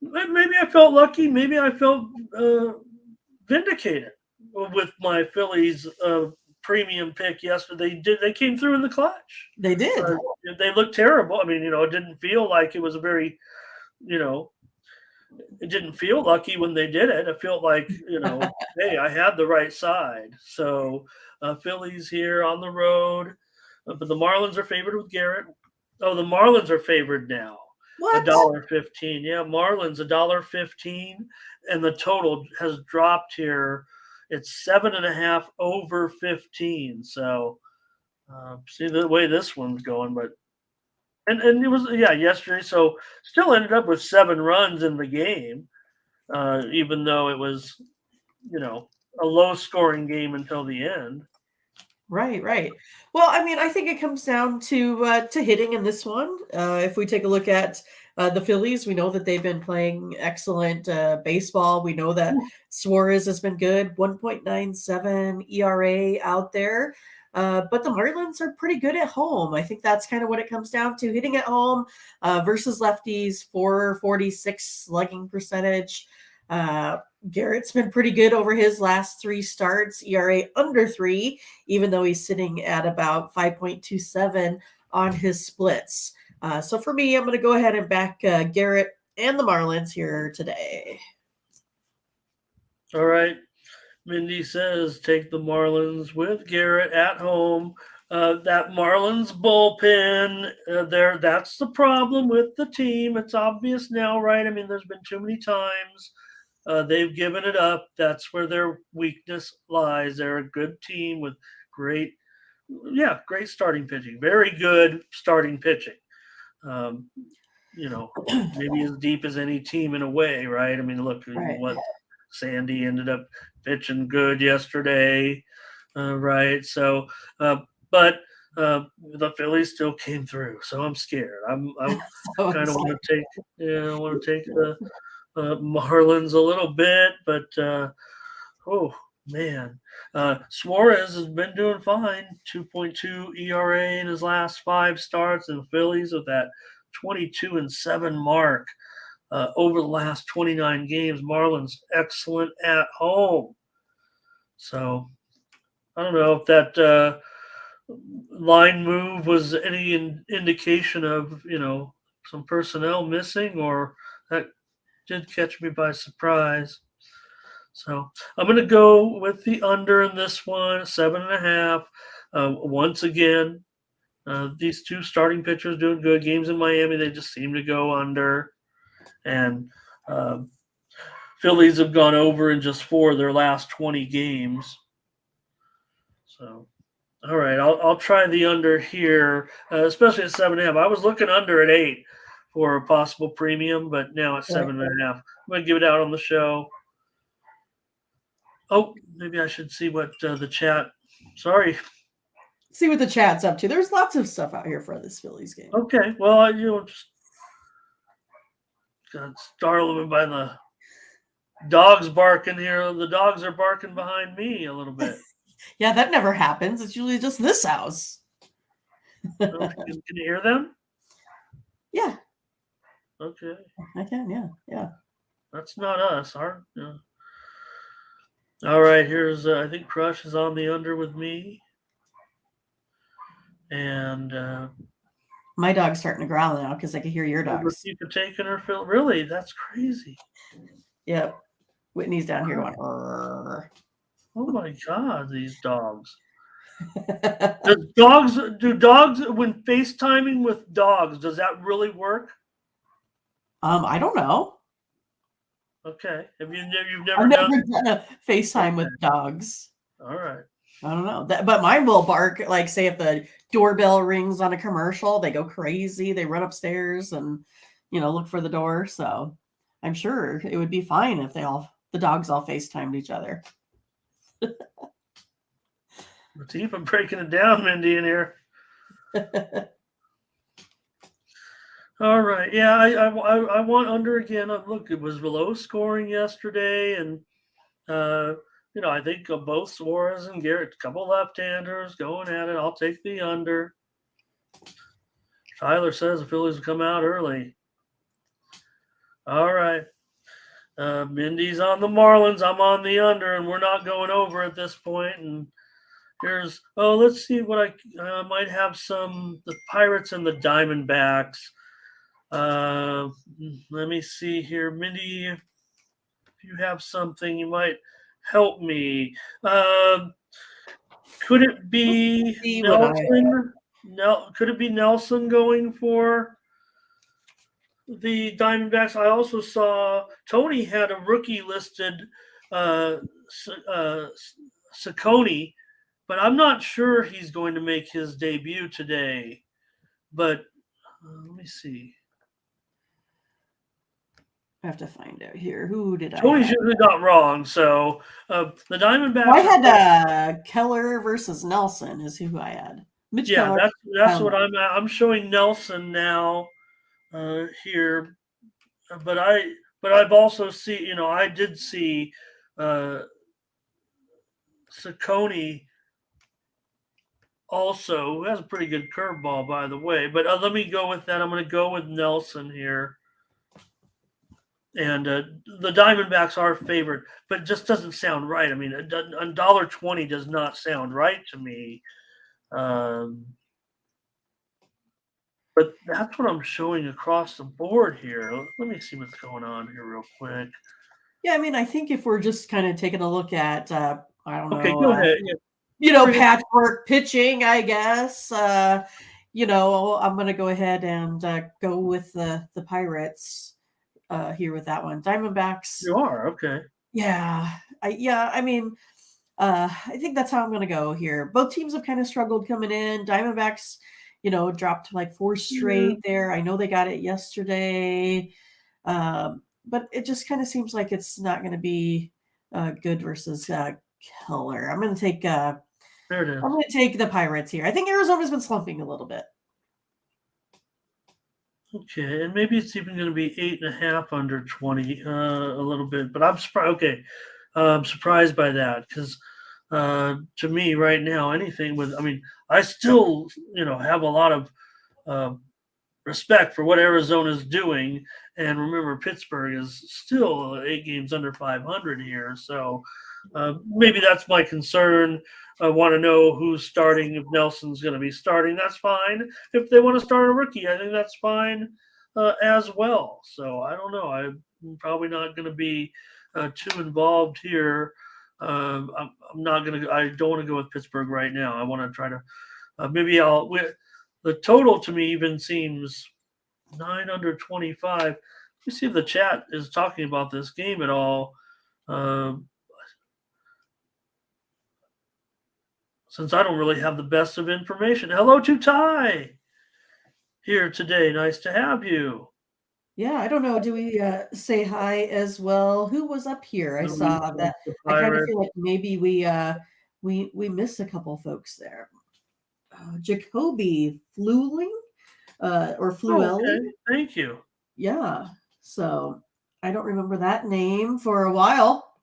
Maybe I felt lucky. Maybe I felt vindicated with my Phillies premium pick yesterday. They came through in the clutch. They did. They looked terrible. I mean, it didn't feel like it was a very, it didn't feel lucky when they did it. It felt like, hey, I had the right side. So Phillies here on the road. But the Marlins are favored with Garrett. Oh, the Marlins are favored now. What? $1.15. Yeah, Marlins $1.15, and the total has dropped here. It's 7.5 over 15. So see the way this one's going, but and it was yesterday. So still ended up with 7 runs in the game, even though it was a low scoring game until the end. Right. Well, I mean, I think it comes down to hitting in this one. If we take a look at The Phillies, we know that they've been playing excellent baseball. We know that Suarez has been good, 1.97 ERA out there. But the Marlins are pretty good at home. I think that's kind of what it comes down to. Hitting at home versus lefties, 446 slugging percentage. Garrett's been pretty good over his last 3 starts, ERA under 3, even though he's sitting at about 5.27 on his splits. So for me, I'm going to go ahead and back Garrett and the Marlins here today. All right. Mindy says take the Marlins with Garrett at home. That Marlins bullpen, that's the problem with the team. It's obvious now, right? I mean, there's been too many times they've given it up. That's where their weakness lies. They're a good team with great starting pitching. Very good starting pitching. Maybe as deep as any team in a way, right? I mean, look what Sandy ended up pitching good yesterday, right? So, but the Phillies still came through, so I'm scared. I'm kind of want to take, the Marlins a little bit, but oh man, Suarez has been doing fine. 2.2 ERA in his last 5 starts, and the Phillies with that 22-7 mark. Over the last 29 games, Marlins excellent at home. So I don't know if that line move was any indication of some personnel missing, or that did catch me by surprise. So I'm going to go with the under in this one, 7.5. Once again, these 2 starting pitchers doing good. Games in Miami, they just seem to go under. And Phillies have gone over in just 4 of their last 20 games. So, all right, I'll try the under here, especially at 7.5. I was looking under at 8 for a possible premium, but now at 7.5. I'm going to give it out on the show. Oh, maybe I should see what the chat. Sorry. See what the chat's up to. There's lots of stuff out here for this Phillies game. Okay, well, just got startled by the dogs barking here. The dogs are barking behind me a little bit. Yeah, that never happens. It's usually just this house. Can you hear them? Yeah. Okay. I can, yeah. That's not us. All right, here's I think Crush is on the under with me. And my dog's starting to growl now because I can hear your dogs. You for taking her, Phil. Really? That's crazy. Yep. Whitney's down here going, Rrr. Oh my God, these dogs. Do dogs when FaceTiming with dogs, does that really work? I don't know. Okay. Have you've never done a FaceTime with dogs. All right. I don't know. But mine will bark, like say if the doorbell rings on a commercial, they go crazy. They run upstairs and look for the door. So I'm sure it would be fine if the dogs all FaceTimed each other. Let's see if I'm breaking it down, Mindy, in here. All right. Yeah, I want under again. Look, it was low scoring yesterday, and I think both Suarez and Garrett, a couple left-handers going at it. I'll take the under. Tyler says the Phillies will come out early. All right. Mindy's on the Marlins. I'm on the under, and we're not going over at this point. And let's see what I might have the Pirates and the Diamondbacks. Let me see here. Mindy, if you have something, you might help me. Could it be Nelson? Could it be Nelson going for the Diamondbacks? I also saw Tony had a rookie listed, Saccone, but I'm not sure he's going to make his debut today. But let me see. I have to find out here. Who did Tony's usually not wrong. So the Diamondbacks. I had Keller versus Nelson is who I had. Mitch Keller. That's what I'm at. I'm showing Nelson now. here, but I've also seen, I did see Saccone also, who has a pretty good curveball, by the way. But let me go with that. I'm going to go with Nelson here. And the Diamondbacks are favored, but it just doesn't sound right. I mean, $1.20 does not sound right to me. But that's what I'm showing across the board here. Let me see what's going on here real quick. Yeah, I mean, I think if we're just kind of taking a look at, I don't Okay, know, go ahead. Yeah. patchwork pitching, I guess. I'm going to go ahead and go with the Pirates here with that one. Diamondbacks. You are okay. Yeah, I mean, I think that's how I'm going to go here. Both teams have kind of struggled coming in. Diamondbacks, dropped like 4 straight there. I know they got it yesterday. But it just kind of seems like it's not going to be good versus killer. I'm going to take There it is. I'm going to take the Pirates here. I think Arizona's been slumping a little bit. Okay, and maybe it's even going to be 8.5 under 20, a little bit. But I'm surprised. Okay, I'm surprised by that because to me right now, anything with, I mean, I still have a lot of respect for what Arizona's doing. And remember, Pittsburgh is still 8 games under 500 here. So maybe that's my concern. I want to know who's starting. If Nelson's going to be starting, that's fine. If they want to start a rookie, I think that's fine as well. So I don't know. I'm probably not going to be too involved here. I'm not going to. I don't want to go with Pittsburgh right now. I want to try to. Maybe I'll. The total to me even seems 9 under 25. Let me see if the chat is talking about this game at all. Since I don't really have the best of information. Hello to Ty here today. Nice to have you. Yeah, I don't know. Do we say hi as well? Who was up here? I saw that. I kind of feel like maybe we missed a couple folks there. Jacoby Flueling or Fluelli. Okay. Thank you. Yeah. So I don't remember that name for a while.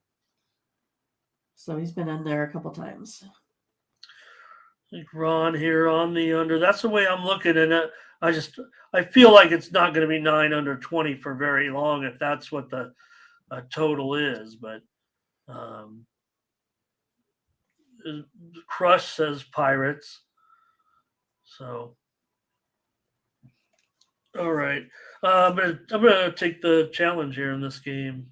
So he's been in there a couple times. Ron here on the under. That's the way I'm looking at it. I feel like it's not going to be 9 under 20 for very long if that's what the total is. But Crush says Pirates. So, all right. I'm gonna take the challenge here in this game.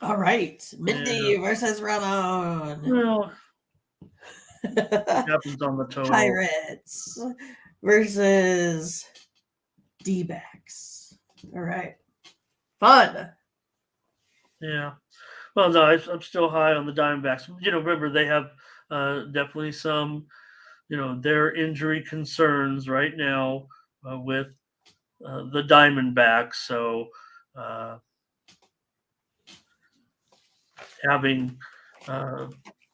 All right, Mindy versus Ramon. Well, what happens on the total? Pirates versus D-backs. All right, fun. Yeah. Well, no, I'm still high on the Diamondbacks. Remember they have definitely some, their injury concerns right now with the Diamondbacks. So having, all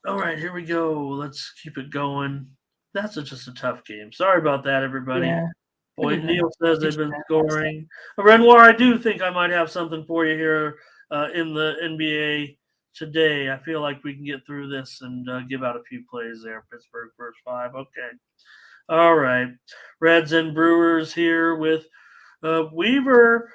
right, here we go. Let's keep it going. That's just a tough game. Sorry about that, everybody. Yeah. Boy, Neil says they've been scoring. Renoir, I do think I might have something for you here in the NBA today. I feel like we can get through this and give out a few plays there. Pittsburgh first 5. Okay. All right. Reds and Brewers here with Weaver.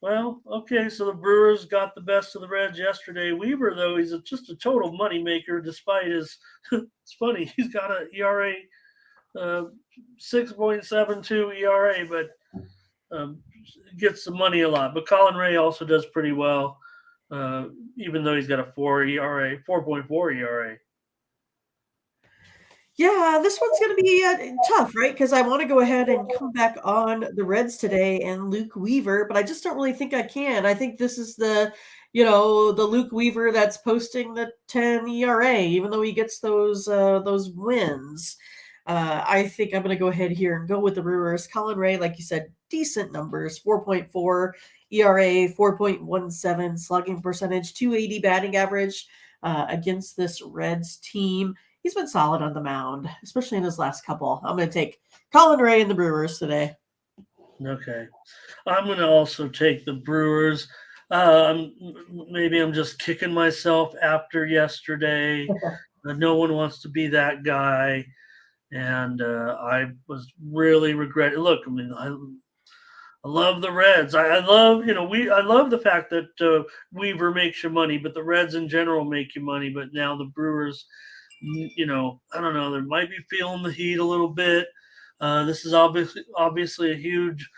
Well, okay, so the Brewers got the best of the Reds yesterday. Weaver, though, he's just a total moneymaker despite his – it's funny. He's got an ERA 6.72 ERA, but gets the money a lot. But Colin Ray also does pretty well, even though he's got a 4.4 ERA. Yeah, this one's going to be tough, right? Because I want to go ahead and come back on the Reds today and Luke Weaver, but I just don't really think I can. I think this is the Luke Weaver that's posting the 10 ERA, even though he gets those wins. I think I'm going to go ahead here and go with the Brewers. Colin Ray, like you said, decent numbers, 4.4 ERA, 4.17 slugging percentage, 280 batting average against this Reds team. He's been solid on the mound, especially in his last couple. I'm going to take Colin Ray and the Brewers today. Okay. I'm going to also take the Brewers. Maybe I'm just kicking myself after yesterday. No one wants to be that guy. And I was really regretting. Look, I mean, I love the Reds. I love, I love the fact that Weaver makes you money, but the Reds in general make you money. But now the Brewers, I don't know. They might be feeling the heat a little bit. This is obviously a huge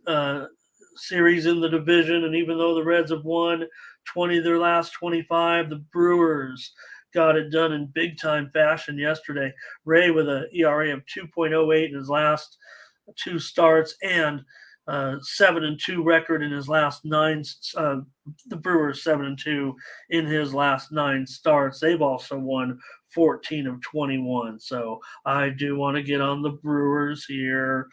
uh, series in the division, and even though the Reds have won 20 of their last 25, the Brewers got it done in big time fashion yesterday. Ray with an ERA of 2.08 in his last two starts, and 7-2 record in his last nine. The Brewers 7-2 in his last nine starts. They've also won 14 of 21. So I do want to get on the Brewers here.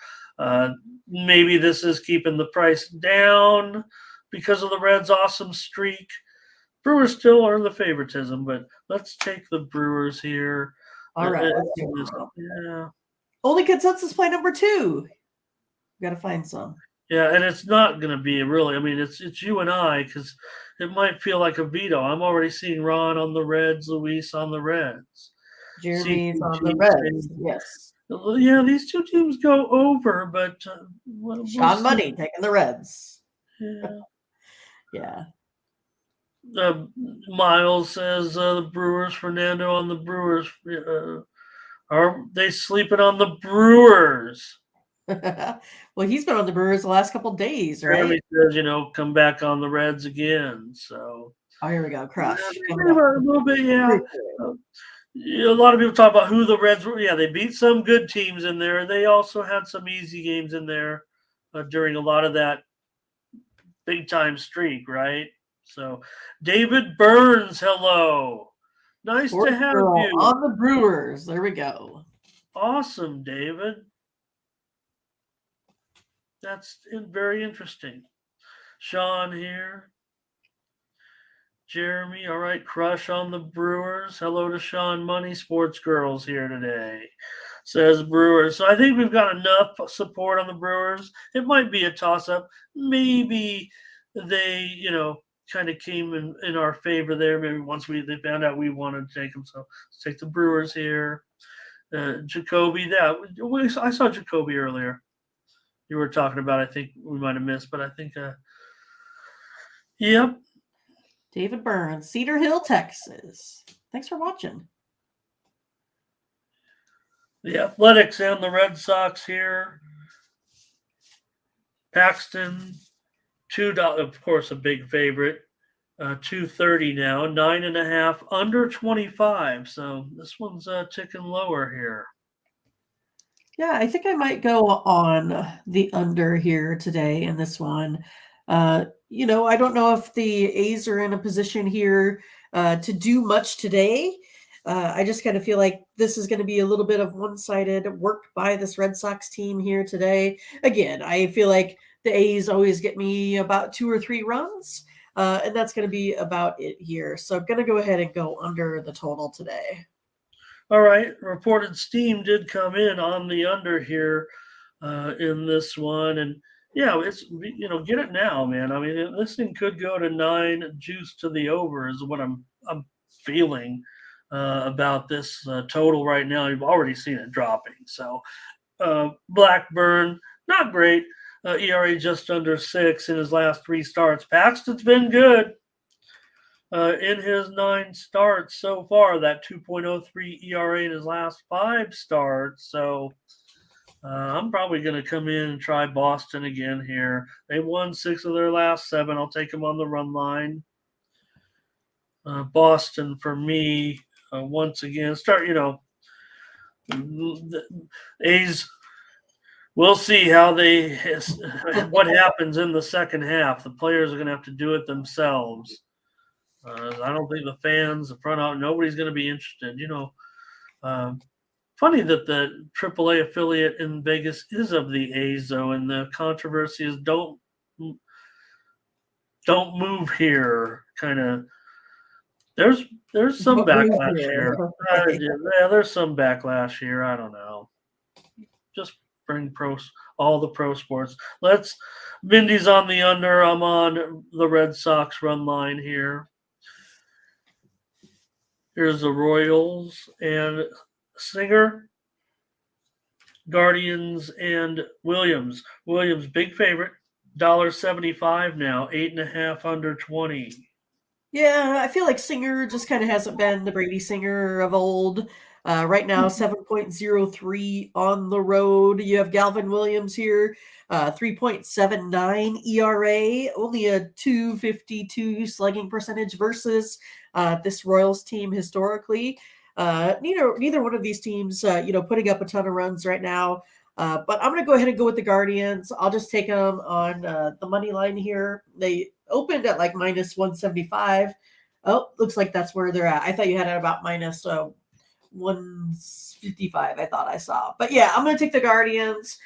Maybe this is keeping the price down because of the Reds' awesome streak. Brewers still are the favoritism, but let's take the Brewers here. All right. Yeah. Only consensus play number 2. We got to find some. Yeah, and it's not going to be really. I mean, it's you and I, because it might feel like a veto. I'm already seeing Ron on the Reds, Luis on the Reds, Jeremy's on the CPG Reds. saying, Yes. yeah, these two teams go over, but we'll Sean see. Money taking the Reds. Yeah. Yeah. Miles says the Brewers. Fernando on the Brewers. Are they sleeping on the Brewers? Well, he's been on the Brewers the last couple of days, right? Jeremy says, come back on the Reds again. So. Oh, here we go. Crush. A little bit, yeah. A lot of people talk about who the Reds were. Yeah, they beat some good teams in there. They also had some easy games in there during a lot of that big time streak, right? So, David Burns, hello. Nice to have you on the Brewers. There we go. Awesome, David. That's very interesting. Sean here. Jeremy, all right, crush on the Brewers. Hello to Sean Money Sports Girls here today, says Brewers. So I think we've got enough support on the Brewers. It might be a toss-up. Maybe they, kind of came in our favor there. Maybe once they found out we wanted to take them. So let's take the Brewers here. Jacoby, I saw Jacoby earlier. You were talking about, I think we might have missed, but I think, yep. David Burns, Cedar Hill, Texas. Thanks for watching. The Athletics and the Red Sox here. Paxton, $2, of course, a big favorite. 230 now, 9.5, under 25. So this one's ticking lower here. Yeah, I think I might go on the under here today in this one. I don't know if the A's are in a position here to do much today. I just kind of feel like this is going to be a little bit of one-sided work by this Red Sox team here today. Again, I feel like the A's always get me about 2 or 3 runs, and that's going to be about it here. So I'm going to go ahead and go under the total today. All right. Reported steam did come in on the under here in this one. And yeah, it's, get it now, man. I mean, this thing could go to 9, juice to the over is what I'm feeling about this total right now. You've already seen it dropping. So Blackburn, not great. ERA just under 6 in his last 3 starts. Paxton's been good. In his 9 starts so far, that 2.03 ERA in his last 5 starts. So I'm probably going to come in and try Boston again here. They won 6 of their last 7. I'll take them on the run line. Boston for me, once again. The A's. We'll see what happens in the second half. The players are going to have to do it themselves. I don't think the fans, the front out, nobody's going to be interested. Funny that the AAA affiliate in Vegas is of the A's, though, and the controversy is don't move here. Kind of. There's some backlash here. Yeah, there's some backlash here. I don't know. Just bring all the pro sports. Mindy's on the under. I'm on the Red Sox run line here. Here's the Royals and Singer, Guardians and Williams. Williams big favorite, $1.75 now, 8.5 under 20. Yeah, I feel like Singer just kind of hasn't been the Brady Singer of old. Right now, 7.03 on the road. You have Galvin Williams here, 3.79 ERA, only a 252 slugging percentage versus this Royals team historically. Neither one of these teams, putting up a ton of runs right now. But I'm going to go ahead and go with the Guardians. I'll just take them on the money line here. They opened at like minus 175. Oh, looks like that's where they're at. I thought you had it about minus 155, I thought I saw. But yeah, I'm going to take the Guardians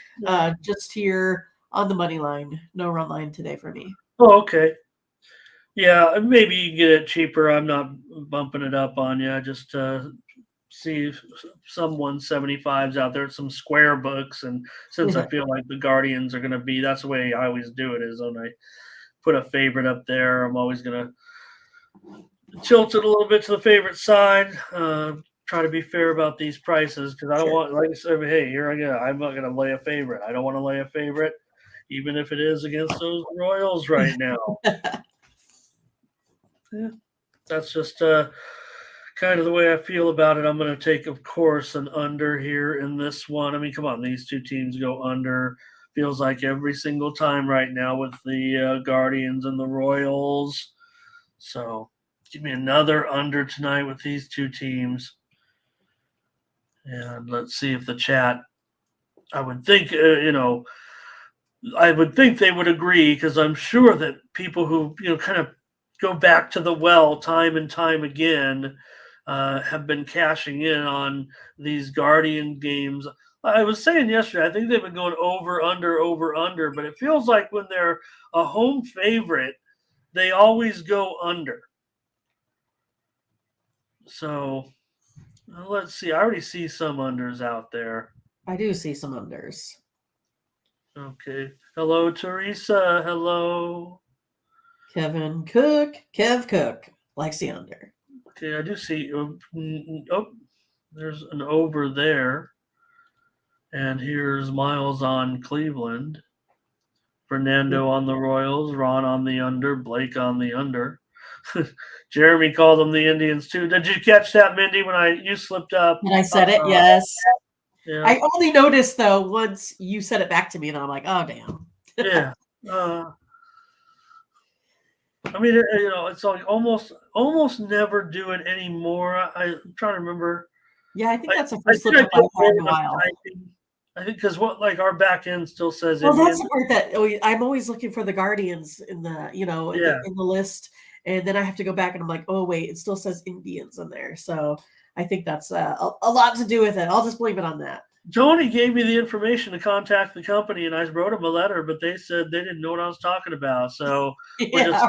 just here on the money line. No run line today for me. Oh, okay. Yeah, maybe you can get it cheaper. I'm not bumping it up on you. Just see some 175s out there, some square books. And since I feel like the Guardians are going to be, that's the way I always do it, is when I put a favorite up there, I'm always going to tilt it a little bit to the favorite side. Try to be fair about these prices because I don't want, like I said, hey, here I go. I'm not going to lay a favorite. I don't want to lay a favorite, even if it is against those Royals right now. Yeah, that's just kind of the way I feel about it. I'm going to take, of course, an under here in this one. I mean, come on, these two teams go under. Feels like every single time right now with the Guardians and the Royals. So give me another under tonight with these two teams. And let's see if the chat, I would think, I would think they would agree because I'm sure that people who, kind of go back to the well time and time again have been cashing in on these Guardian games. I was saying yesterday, I think they've been going over, under, but it feels like when they're a home favorite, they always go under. So let's see. I already see some unders out there. I do see some unders. Okay. Hello, Teresa. Hello. Kev Cook likes the under. Okay, I do see. There's an over there. And here's Miles on Cleveland. Fernando on the Royals. Ron on the under. Blake on the under. Jeremy called them the Indians too. Did you catch that, Mindy, when you slipped up? When I said it, yes. Yeah. I only noticed, though, once you said it back to me, and I'm like, oh, damn. Yeah. I mean, it's like almost never do it anymore. I'm trying to remember. Yeah, I think that's the first slip up I've had in a while. I think because our back end still says Well, Indians. that's the part that I'm always looking for the Guardians in the, in the list. And then I have to go back and I'm like, oh, wait, it still says Indians in there. So I think that's a lot to do with it. I'll just blame it on that. Tony gave me the information to contact the company, and I wrote them a letter, but they said they didn't know what I was talking about. So we're just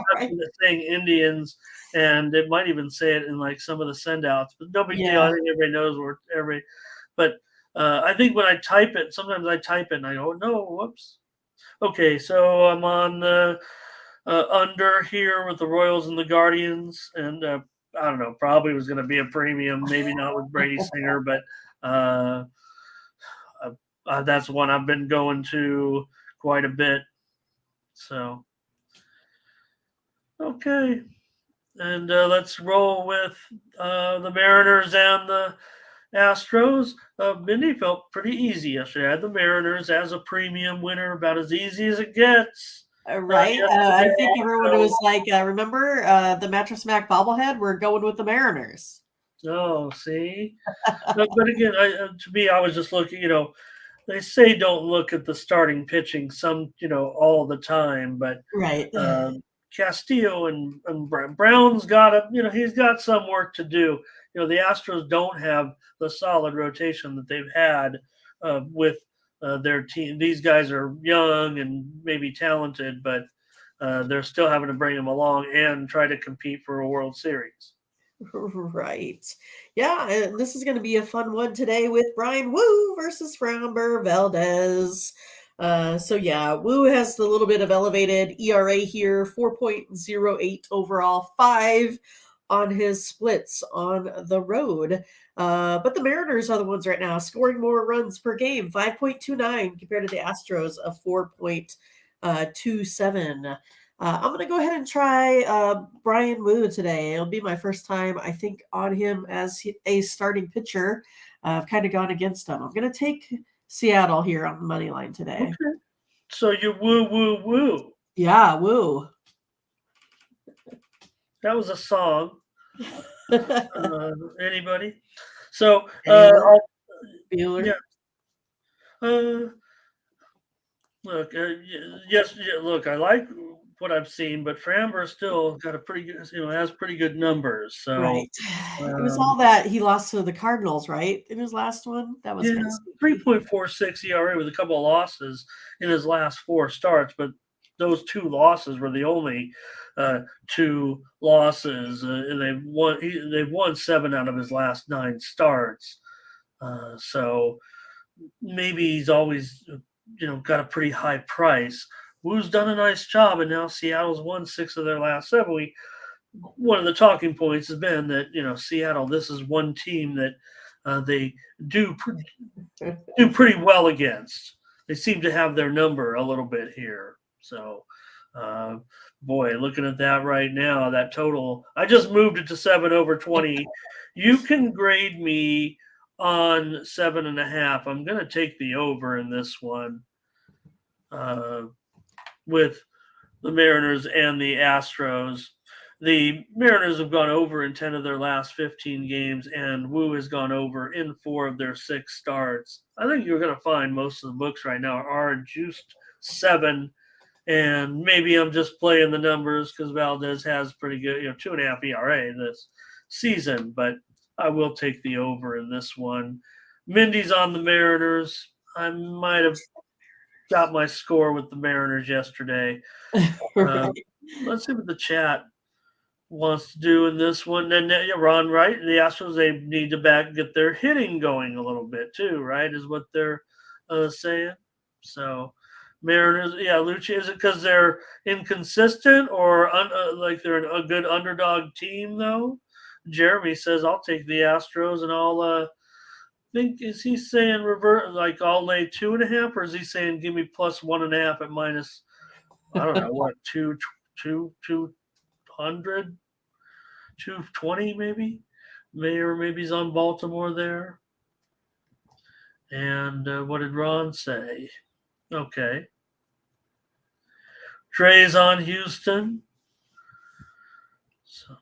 saying Indians, and it might even say it in like some of the send-outs, but no big deal. I think everybody knows where but I think when I type it, sometimes I type it and I go, no, whoops. Okay, so I'm on the under here with the Royals and the Guardians, and I don't know, probably was going to be a premium, maybe not with Brady Singer, but that's one I've been going to quite a bit. So, okay. And let's roll with the Mariners and the Astros. Mindy felt pretty easy yesterday. I had the Mariners as a premium winner, about as easy as it gets. Right. I think everyone was like, remember the Mattress Mac bobblehead? We're going with the Mariners. Oh, see? But again, to me, I was just looking, they say don't look at the starting pitching all the time, but right. Castillo and Brown's got he's got some work to do. The Astros don't have the solid rotation that they've had with their team. These guys are young and maybe talented, but they're still having to bring them along and try to compete for a World Series. Right. Yeah, and this is going to be a fun one today with Brian Wu versus Framber Valdez. So yeah, Wu has a little bit of elevated ERA here, 4.08 overall, 5 on his splits on the road. But the Mariners are the ones right now scoring more runs per game, 5.29 compared to the Astros of 4.27. I'm going to go ahead and try Brian Wu today. It'll be my first time, I think, on him as a starting pitcher. I've kind of gone against him. I'm going to take Seattle here on the money line today. Okay. So you woo. Yeah, Wu. That was a song. Anybody? So Bueller. Bueller. yeah. Look, yes, yeah, look, I like what I've seen, but Framber still got a pretty good, has pretty good numbers. So, Right. It was all that he lost to the Cardinals, right? In his last one. That was yeah, kind of sneaky. 3.46 ERA with a couple of losses in his last 4 starts, but those 2 losses were the only 2 losses, and they've won 7 out of his last 9 starts. So maybe he's always got a pretty high price. Wu's done a nice job, and now Seattle's won 6 of their last 7. One of the talking points has been that Seattle. This is one team that they do pretty well against. They seem to have their number a little bit here. So, boy, looking at that right now, that total. I just moved it to 7/20. You can grade me on 7.5. I'm going to take the over in this one with the Mariners and the Astros. The Mariners have gone over in 10 of their last 15 games, and Wu has gone over in 4 of their 6 starts. I think you're going to find most of the books right now are juiced 7, and maybe I'm just playing the numbers because Valdez has pretty good, 2.5 ERA this season, but I will take the over in this one. Mindy's on the Mariners. I might have got my score with the Mariners yesterday. Right. Let's see what the chat wants to do in this one. And Ron, right? The Astros, they need to get their hitting going a little bit too, right? Is what they're saying. So Mariners, yeah, Lucci, is it because they're inconsistent or like they're a good underdog team though? Jeremy says I'll take the Astros and I'll think is he saying revert like I'll lay 2.5 or is he saying give me plus 1.5 at minus I don't know what 200 220 maybe maybe he's on Baltimore there. And what did Ron say? Okay, Dre's on Houston. So,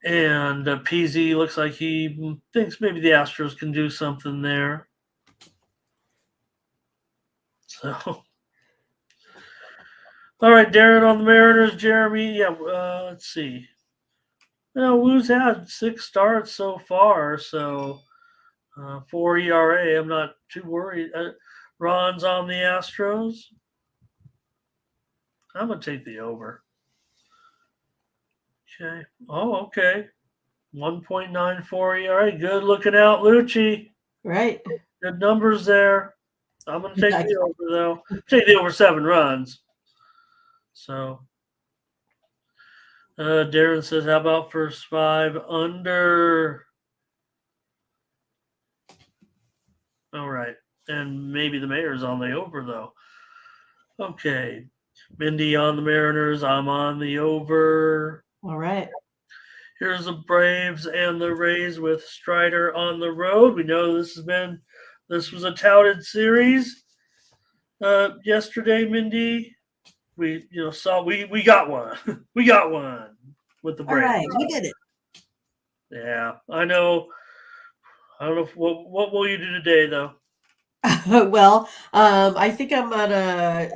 and PZ looks like he thinks maybe the Astros can do something there. So, all right, Darren on the Mariners. Jeremy, yeah, let's see. Wu's had 6 starts so far, so 4 ERA. I'm not too worried. Ron's on the Astros. I'm going to take the over. Okay. Oh, okay. 1.94 ERA. Good looking out, Lucci. Right. Good numbers there. I'm going to take the over, though. Take the over 7 runs. So, Darren says, how about first 5 under? All right. And maybe the Mayor's on the over, though. Okay. Mindy on the Mariners. I'm on the over. All right. Here's the Braves and the Rays with Strider on the road. We know this was a touted series. Yesterday, Mindy, we got one. We got one with the Braves. All right, we did it. Yeah, I know. I don't know what will you do today though. Well, I think I'm gonna.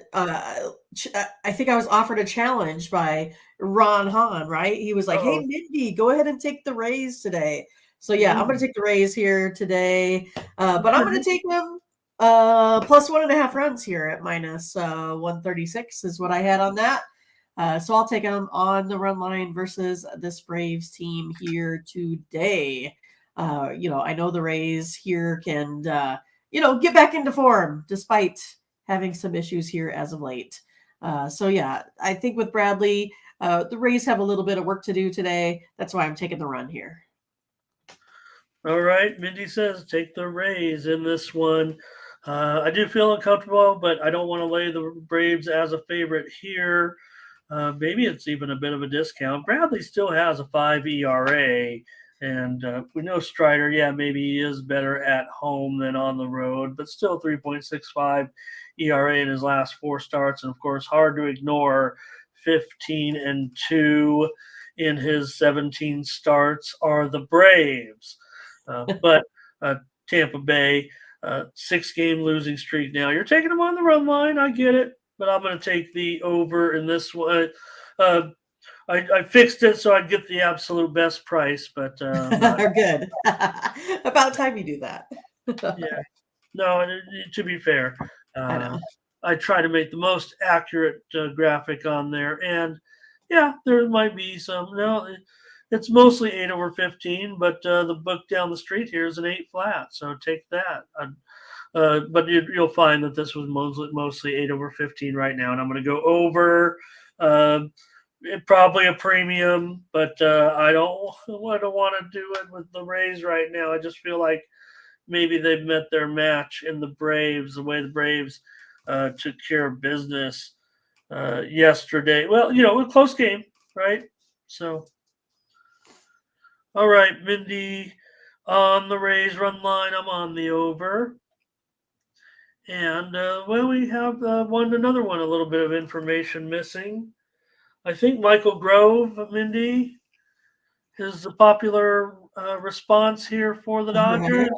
I think I was offered a challenge by Ron Hahn. Right? He was like, "Hey, Mindy, go ahead and take the Rays today." So yeah, I'm gonna take the Rays here today. But I'm gonna take them plus 1.5 runs here at minus 136 is what I had on that. So I'll take them on the run line versus this Braves team here today. I know the Rays here can, get back into form despite having some issues here as of late. I think with Bradley, the Rays have a little bit of work to do today. That's why I'm taking the run here. All right, Mindy says take the Rays in this one. I do feel uncomfortable, but I don't want to lay the Braves as a favorite here. Maybe it's even a bit of a discount. Bradley still has a 5 ERA, and we know Strider, maybe he is better at home than on the road, but still 3.65 ERA in his last 4 starts. And of course, hard to ignore 15-2 in his 17 starts are the Braves. But Tampa Bay, 6-game losing streak now. You're taking them on the run line. I get it, but I'm going to take the over in this one. I fixed it so I'd get the absolute best price, but good. About time you do that. Yeah. No, to be fair, I try to make the most accurate graphic on there, and there might be some. No, it's mostly 8/15, but the book down the street here is an 8 flat, so take that. But you'll find that this was mostly 8/15 right now, and I'm going to go over. Probably a premium, but I don't want to do it with the Rays right now. I just feel like maybe they've met their match in the Braves, the way the Braves took care of business yesterday. Well, a close game, right? So, all right, Mindy, on the Rays run line, I'm on the over. And, we have another one, a little bit of information missing. I think Michael Grove, Mindy, is the popular response here for the Dodgers.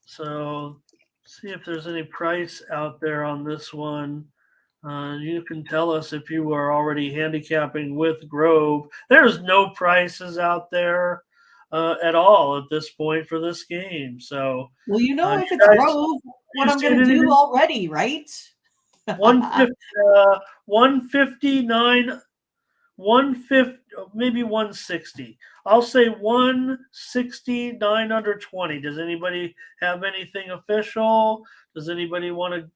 So, see if there's any price out there on this one. You can tell us if you are already handicapping with Grove. There's no prices out there at all at this point for this game. So, well, if it's Grove, what I'm going to do already, right? 159, 150, maybe 160. I'll say 169 under 20. Does anybody have anything official? Does anybody want to,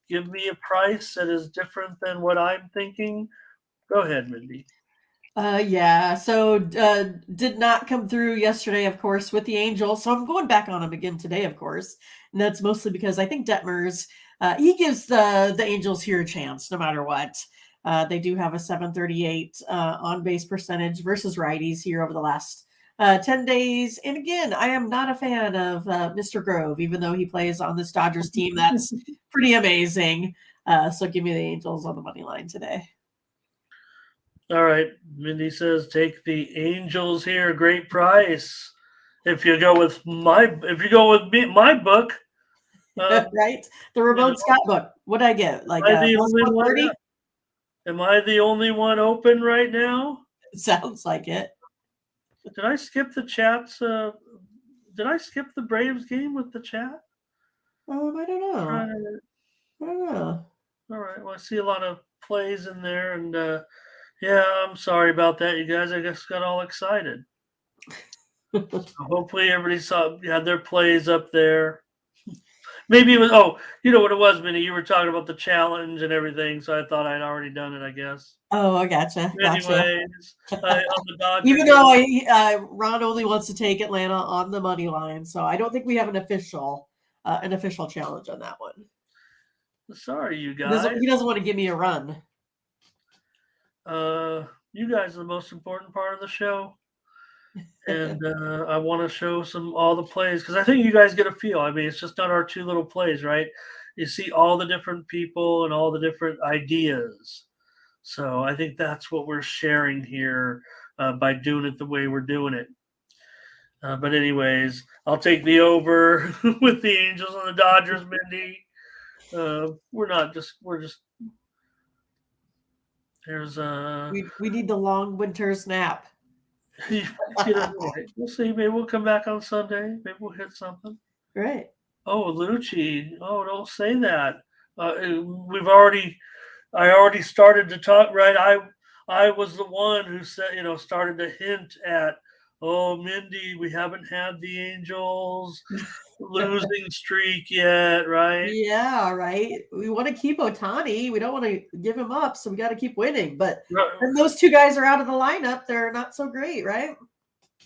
give me a price that is different than what I'm thinking? Go ahead, Mindy. So did not come through yesterday, of course, with the Angels. So I'm going back on him again today, of course. And that's mostly because I think Detmers, he gives the Angels here a chance no matter what. They do have a 738 on base percentage versus righties here over the last 10 days. And again, I am not a fan of Mr. Grove, even though he plays on this Dodgers team. That's pretty amazing. So give me the Angels on the money line today. All right. Mindy says take the Angels here. Great price. If you go with my book. Right? The Ramon Scott book. What'd I get? Like am I the only one open right now? Sounds like it. Did I skip the chats? Did I skip the Braves game with the chat? I don't know. I don't know. All right. Well, I see a lot of plays in there, and I'm sorry about that, you guys. I guess got all excited. So hopefully everybody had their plays up there. Maybe it was. Oh, you know what it was, Minnie. You were talking about the challenge and everything, so I thought I'd already done it. I guess. Oh, I gotcha. Anyways, on the Dodgers, even though Ron only wants to take Atlanta on the money line, so I don't think we have an official challenge on that one. Sorry, you guys. He doesn't want to give me a run. You guys are the most important part of the show. And I want to show all the plays because I think you guys get a feel. I mean, it's just not our two little plays, right? You see all the different people and all the different ideas. So I think that's what we're sharing here by doing it the way we're doing it. But anyways, I'll take the over with the Angels and the Dodgers, Mindy. We're just. There's we need the long winter's nap. We'll see. Maybe we'll come back on Sunday. Maybe we'll hit something. Right. Oh, Lucci. Oh, don't say that. We've already I already started to talk. Right, I was the one who said, started to hint at, oh, Mindy, we haven't had the Angels losing streak yet, right? Yeah, right. We want to keep Otani. We don't want to give him up, so we got to keep winning. But Right. when those two guys are out of the lineup, they're not so great, right?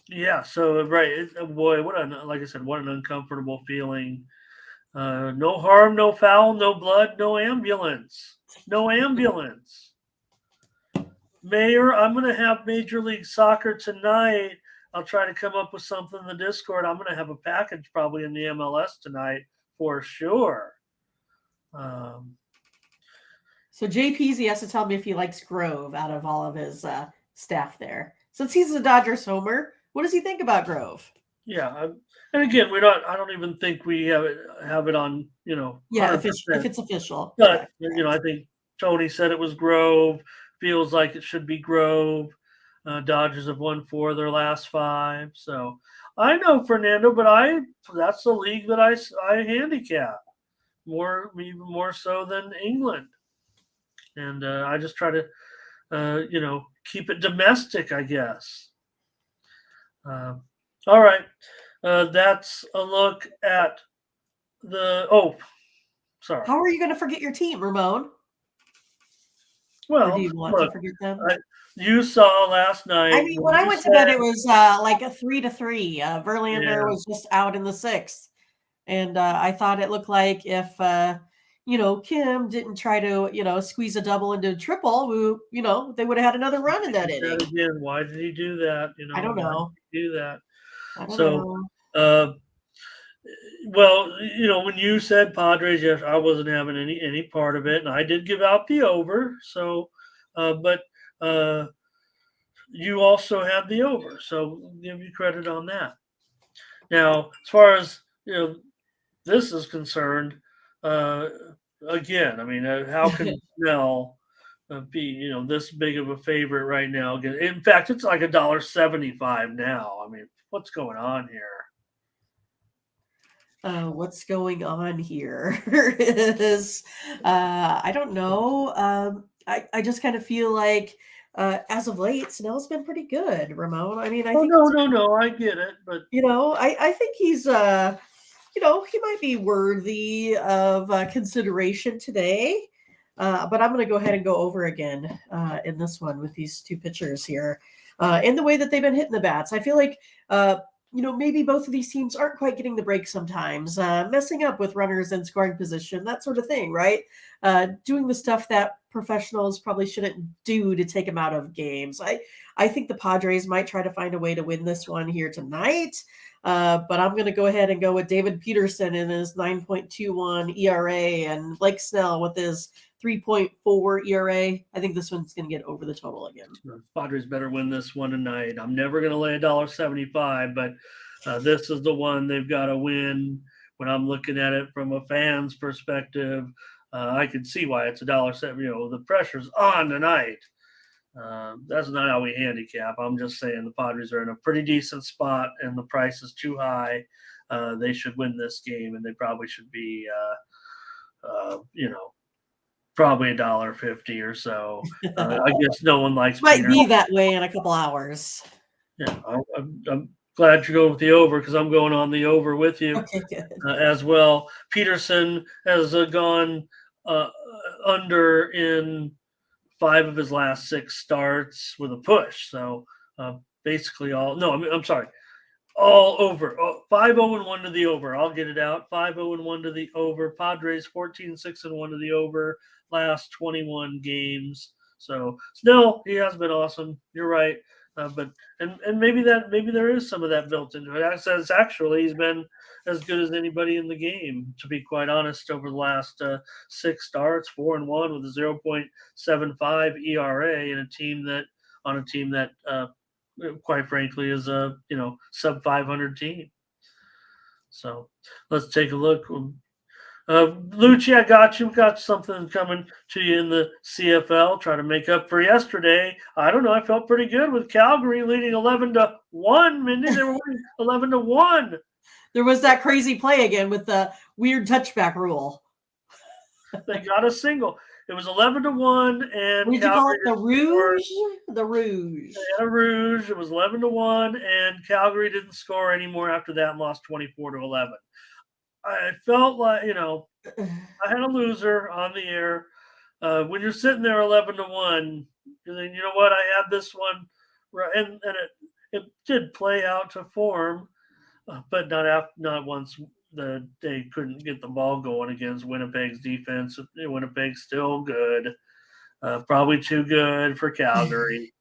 Yeah. So right, boy, like I said, what an uncomfortable feeling. No harm, no foul, no blood, no ambulance, no ambulance. Mayor, I'm going to have Major League Soccer tonight. I'll try to come up with something in the Discord. I'm going to have a package probably in the MLS tonight for sure. So JP's, he has to tell me if he likes Grove out of all of his staff there. Since he's a Dodgers homer, what does he think about Grove? Yeah, and again, we're not. I don't even think we have it on. Yeah, 100%. if it's official. But I think Tony said it was Grove. Feels like it should be Grove. Dodgers have won 4 of their last 5. So I know Fernando, but that's the league that I handicap even more so than England, and I just try to keep it domestic, I guess. All right, that's a look at the. Oh, sorry. How are you going to forget your team, Ramon? Well, or do you want to forget them? You saw last night. I mean, when I went to bed, it was like a 3-3. Verlander was just out in the 6th. And I thought it looked like if, Kim didn't try to, squeeze a double into a triple, they would have had another run in that inning. Again, why did he do that? I don't know. Do that. I don't know. Well, when you said Padres, yes, I wasn't having any part of it, and I did give out the over. So, but you also had the over, so I'll give you credit on that. Now, as far as this is concerned, again, I mean, how can Snell be this big of a favorite right now? In fact, it's like $1.75 now. I mean, what's going on here? What's going on here is I don't know. I just kind of feel like as of late, Snell's been pretty good, Ramon. I mean, I think no, I get it, but I think he's he might be worthy of consideration today. But I'm going to go ahead and go over again in this one with these two pitchers here. In the way that they've been hitting the bats, I feel like maybe both of these teams aren't quite getting the break sometimes, messing up with runners in scoring position, that sort of thing, right? Doing the stuff that professionals probably shouldn't do to take them out of games. I think the Padres might try to find a way to win this one here tonight. But I'm going to go ahead and go with David Peterson in his 9.21 ERA and Blake Snell with his 3.4 ERA. I think this one's going to get over the total again. Padres better win this one tonight. I'm never going to lay $1.75, but this is the one they've got to win. When I'm looking at it from a fan's perspective, I can see why it's $1.70. The pressure's on tonight. That's not how we handicap. I'm just saying the Padres are in a pretty decent spot, and the price is too high. They should win this game, and they probably should be, probably $1.50 or so. I guess no one likes. Might be that way in a couple hours. Yeah, I'm glad you go with the over because I'm going on the over with you as well. Peterson has gone under in 5 of his last 6 starts with a push. So basically all over. 5-0-1 to the over. I'll get it out. 5-0-1 to the over. Padres 14-6-1 to the over last 21 games. So Snell, he has been awesome. You're right. But maybe there is some of that built into it. Actually, he's been as good as anybody in the game, to be quite honest, over the last 6 starts, 4-1 with a 0.75 ERA in a team that quite frankly is a sub 500 team. So let's take a look. Lucci, I got you. Got something coming to you in the CFL. Try to make up for yesterday. I don't know. I felt pretty good with Calgary leading 11-1. Mindy, they were winning 11-1. There was that crazy play again with the weird touchback rule. They got a single. It was 11-1, and Would you call it the Calgary didn't score. Rouge? The Rouge. They had a rouge. It was 11-1, and Calgary didn't score anymore after that and lost 24-11. I felt like, I had a loser on the air. When you're sitting there 11-1, then you know what? I had this one, and it did play out to form, but not once they couldn't get the ball going against Winnipeg's defense. Winnipeg's still good, probably too good for Calgary.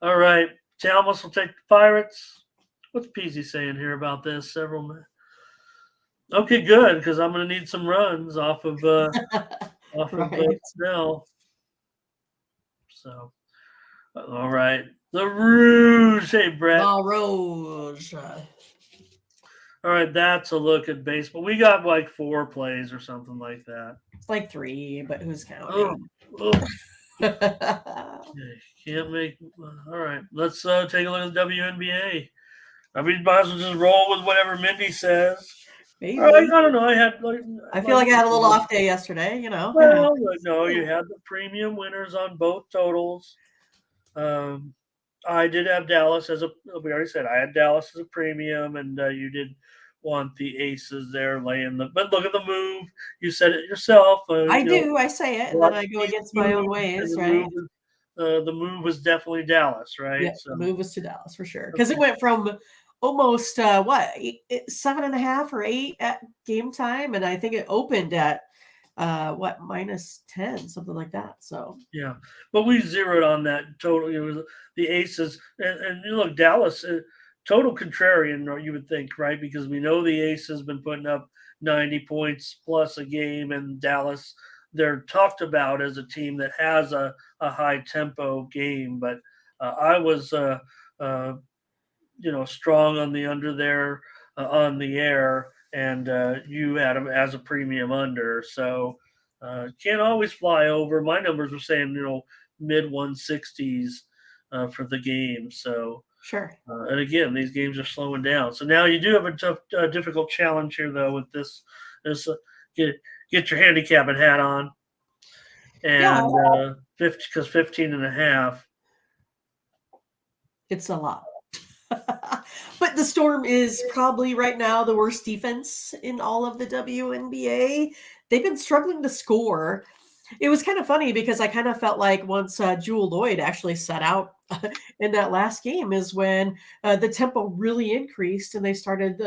All right, Chalmers will take the Pirates. What's Peasy saying here about this? Okay, good, because I'm going to need some runs off of Right. Snell. So, all right, the Rouge. Hey, Brett. The Rouge. All right, that's a look at baseball. We got like 4 plays or something like that. It's like 3, but who's counting? Can't make. All right, let's take a look at the WNBA. I mean, might as well just roll with whatever Mindy says. Maybe. I don't know. I feel like I had a little off day yesterday. Well, no, you had the premium winners on both totals. I did have Dallas we already said, I had Dallas as a premium, and you did want the aces there laying but look at the move. You said it yourself. I do. I say it, and then I go against my own ways, right? The move was definitely Dallas, right? Yeah, the move was to Dallas for sure. Because it went from almost 7.5 or 8 at game time, and I think it opened at -10, something like that. So yeah, but we zeroed on that total. It was the aces, and you look, Dallas total contrarian, you would think, right? Because we know the ace has been putting up 90 points plus a game, and Dallas, they're talked about as a team that has a high tempo game. But I was strong on the under there on the air, and you had them as a premium under. So can't always fly over. My numbers were saying mid 160s for the game. So sure. And again, these games are slowing down. So now you do have a tough, difficult challenge here, though, with this. Get your handicapping hat on, and because 15.5. It's a lot. But the Storm is probably right now the worst defense in all of the WNBA. They've been struggling to score. It was kind of funny because I kind of felt like once Jewel Lloyd actually set out in that last game is when the tempo really increased and they started,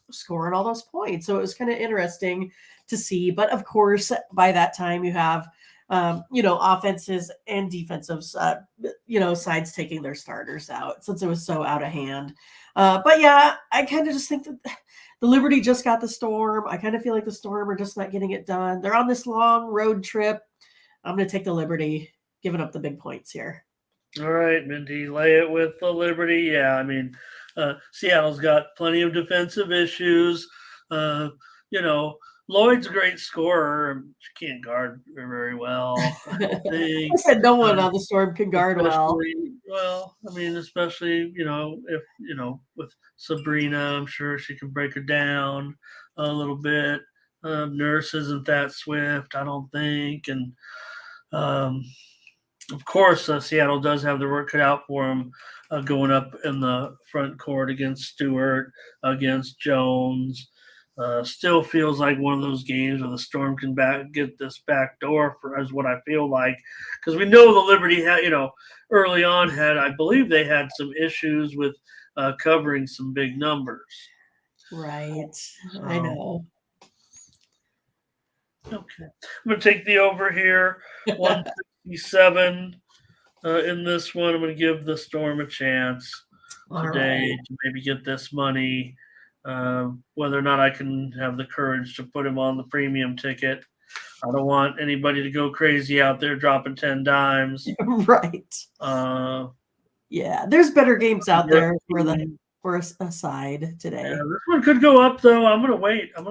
scoring all those points. So it was kind of interesting to see. But of course, by that time you have, offenses and defensive, sides taking their starters out since it was so out of hand. But yeah, I kind of just think that the Liberty just got the Storm. I kind of feel like the Storm are just not getting it done. They're on this long road trip. I'm going to take the Liberty, giving up the big points here. All right, Mindy, lay it with the Liberty. Yeah, I mean, Seattle's got plenty of defensive issues. Lloyd's a great scorer. She can't guard very well. I said no one on the Storm can guard well. Well, I mean, especially, if, with Sabrina, I'm sure she can break her down a little bit. Nurse isn't that swift, I don't think. And, of course, Seattle does have their work cut out for them going up in the front court against Stewart, against Jones. Still feels like one of those games where the Storm can get this back door is what I feel like, because we know the Liberty had, early on I believe they had some issues with covering some big numbers. Right, I know. Okay, I'm gonna take the over here, 167 in this one. I'm gonna give the Storm a chance today to maybe get this money. Whether or not I can have the courage to put him on the premium ticket. I don't want anybody to go crazy out there dropping 10 dimes. Right. Yeah, there's better games out there for a side today. Yeah, this one could go up, though. I'm gonna wait. I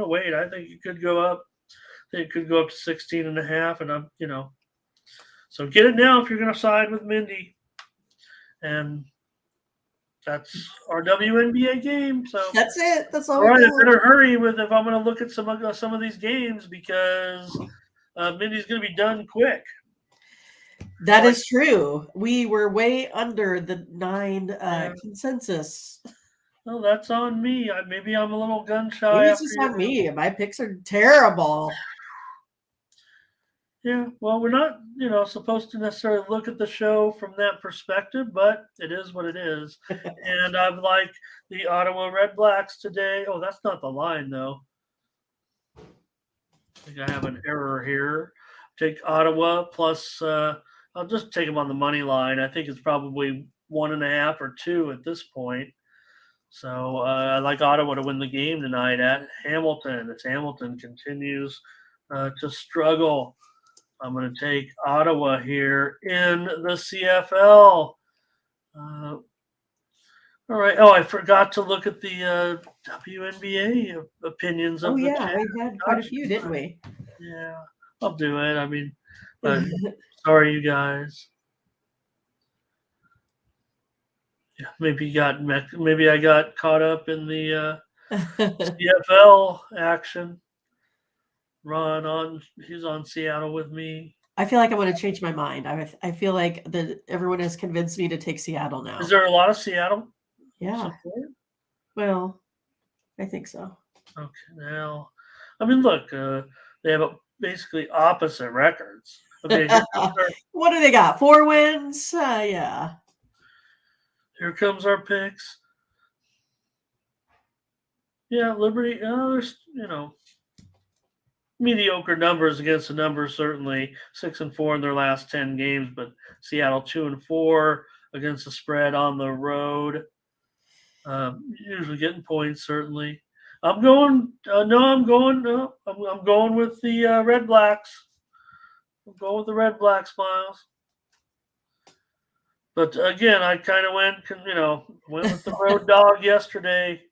think it could go up. I think it could go up to 16.5, and I'm, so get it now if you're gonna side with Mindy. And that's our WNBA game. So that's it. That's all. All right, I better hurry if I'm going to look at some of these games, because Mindy's going to be done quick. That is true. We were way under the 9 Yeah. consensus. Oh, that's on me. Maybe I'm a little gun shy. Maybe it's just on me. My picks are terrible. Yeah, well, we're not, supposed to necessarily look at the show from that perspective, but it is what it is. And I like the Ottawa Red Blacks today. Oh, that's not the line, though. I think I have an error here. Take Ottawa plus, I'll just take them on the money line. I think it's probably 1.5 or 2 at this point. So I like Ottawa to win the game tonight at Hamilton. As Hamilton continues to struggle. I'm going to take Ottawa here in the CFL. All right. Oh, I forgot to look at the WNBA opinions of Oh, the yeah. chat. We had quite a few, didn't we? Yeah, I'll do it. I mean, sorry, you guys. Yeah, maybe I got caught up in the CFL action. He's on Seattle with me. I feel like I want to change my mind. I feel like everyone has convinced me to take Seattle now. Is there a lot of Seattle support? Well, I think so. Okay, now, I mean, look, they have basically opposite records. Okay, what do they got? 4 wins? Yeah. Here comes our picks. Yeah, Liberty. There's mediocre numbers against the numbers. Certainly 6-4 in their last 10 games, but Seattle 2-4 against the spread on the road. Usually getting points. Certainly, I'm going. I'm going with the Red Blacks. I'm going with the Red Blacks, Miles. But again, I kind of went with the road dog yesterday.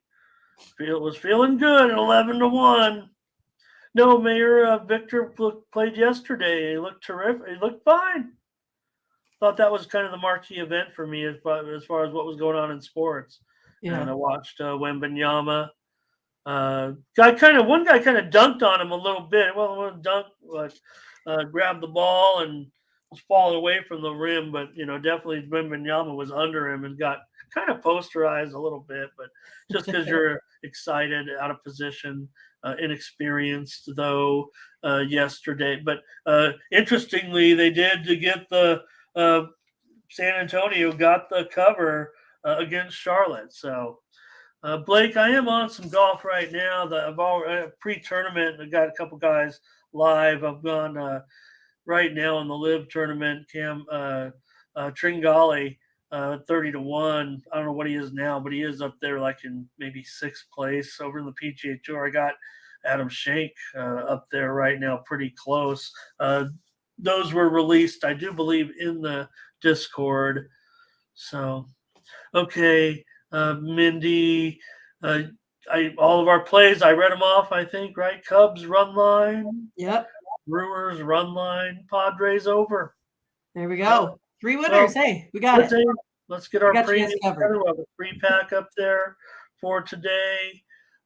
Was feeling good at 11-1. No, Mayor Victor played yesterday. He looked terrific. He looked fine. Thought that was kind of the marquee event for me as far as what was going on in sports. Yeah. And I watched Wembanyama. One guy kind of dunked on him a little bit. Well, it wasn't dunk, but grabbed the ball and was falling away from the rim. But definitely Wembanyama was under him and got kind of posterized a little bit. But just because you're excited, out of position, inexperienced though yesterday. But interestingly, they did to get the San Antonio got the cover against Charlotte. So. Blake, I am on some golf right now. I've already pre-tournament. I got a couple guys live. I've gone right now in the live tournament. Cam Tringali, 30-1. I don't know what he is now, but he is up there like in maybe 6th place over in the PGA Tour. I got Adam Shank up there right now, pretty close. Those were released, I do believe, in the Discord. So, okay. Mindy, all of our plays, I read them off, I think, right? Cubs run line. Yep. Brewers run line. Padres over. There we go. 3 winners. Well, hey, we got it. Let's get our premium covered. We have a 3-pack up there for today.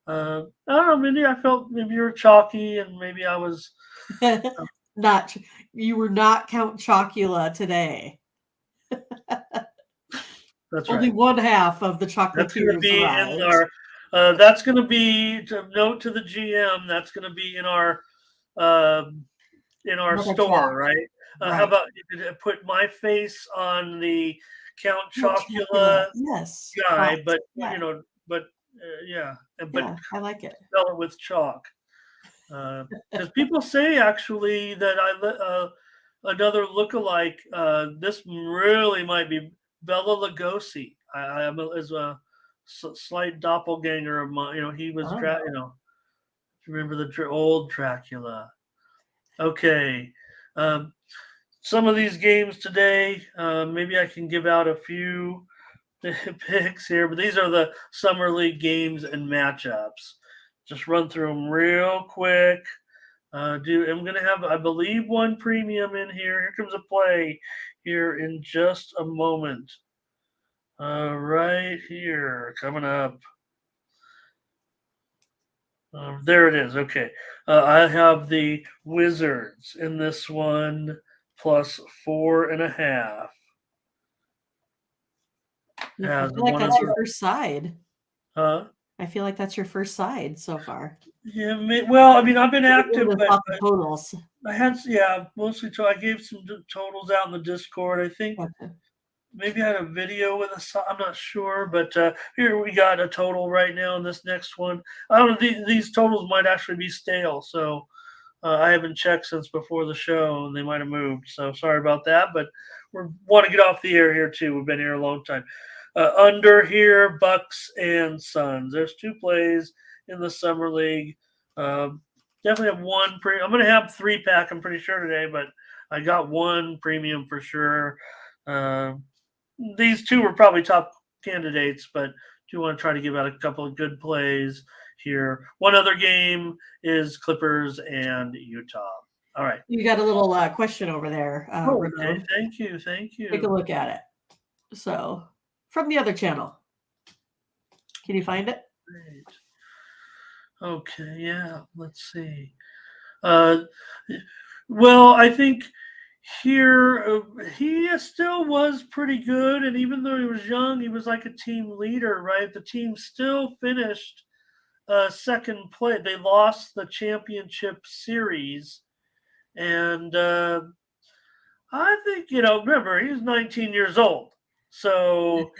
I don't know, Mindy, I felt maybe you were chalky and maybe I was not. You were not Count Chocula today. That's only right. 1/2 of the chocolatiers arrived. That's going to be to note to the GM. That's going to be in our store, right? How about you could put my face on the Count Chocula guy, but I like it. Spell it with chalk. Because people say actually that another lookalike. This really might be Bela Lugosi. I is a slight doppelganger of mine. He was remember the old Dracula. Okay. Some of these games today, maybe I can give out a few picks here, but these are the Summer League games and matchups. Just run through them real quick. I'm going to have, I believe, one premium in here. Here comes a play here in just a moment. Right here, coming up. There it is. Okay. I have the Wizards in this one plus 4.5. I As feel like one of that's your the, first side. huh? I feel like that's your first side so far. Yeah. Well, I mean, I've been Other active, than but thoughts and totals. I had, yeah, mostly. I gave some totals out in the Discord. I think Gotcha. maybe I had a video with us. I'm not sure, but here we got a total right now in this next one. I don't know. These totals might actually be stale, so I haven't checked since before the show, and they might have moved. So sorry about that, but we want to get off the air here too. We've been here a long time. Under here, Bucks and Suns. There's two plays in the summer league. Um, Definitely have one. I'm going to have 3-pack. I'm pretty sure today, but I got one premium for sure. Uh, these two were probably top candidates, but do want to try to give out a couple of good plays here. One other game is Clippers and Utah. All right. You got a little question over there, Oh, okay. Ramon. Thank you. Thank Take a you. look at it. So, from the other channel. Can you find it? Great. Okay. Yeah. Let's see. Uh, well, I think here he still was pretty good, and even though he was young, he was like a team leader, right? The team still finished second place. They lost the championship series, and I think remember he was 19 years old, so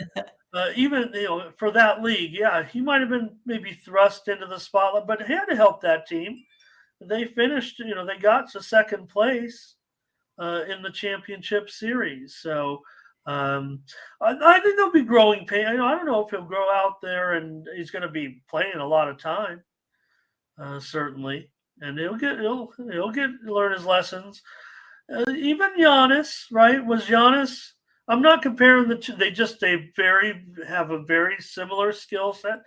even for that league, yeah, he might have been maybe thrust into the spotlight, but he had to help that team. They finished, they got to second place in the championship series. So I think there'll be growing pain. I don't know if he'll grow out there and he's going to be playing a lot of time, certainly, and he'll learn his lessons. Even Giannis, right? Was Giannis? I'm not comparing the two. They have a very similar skill set.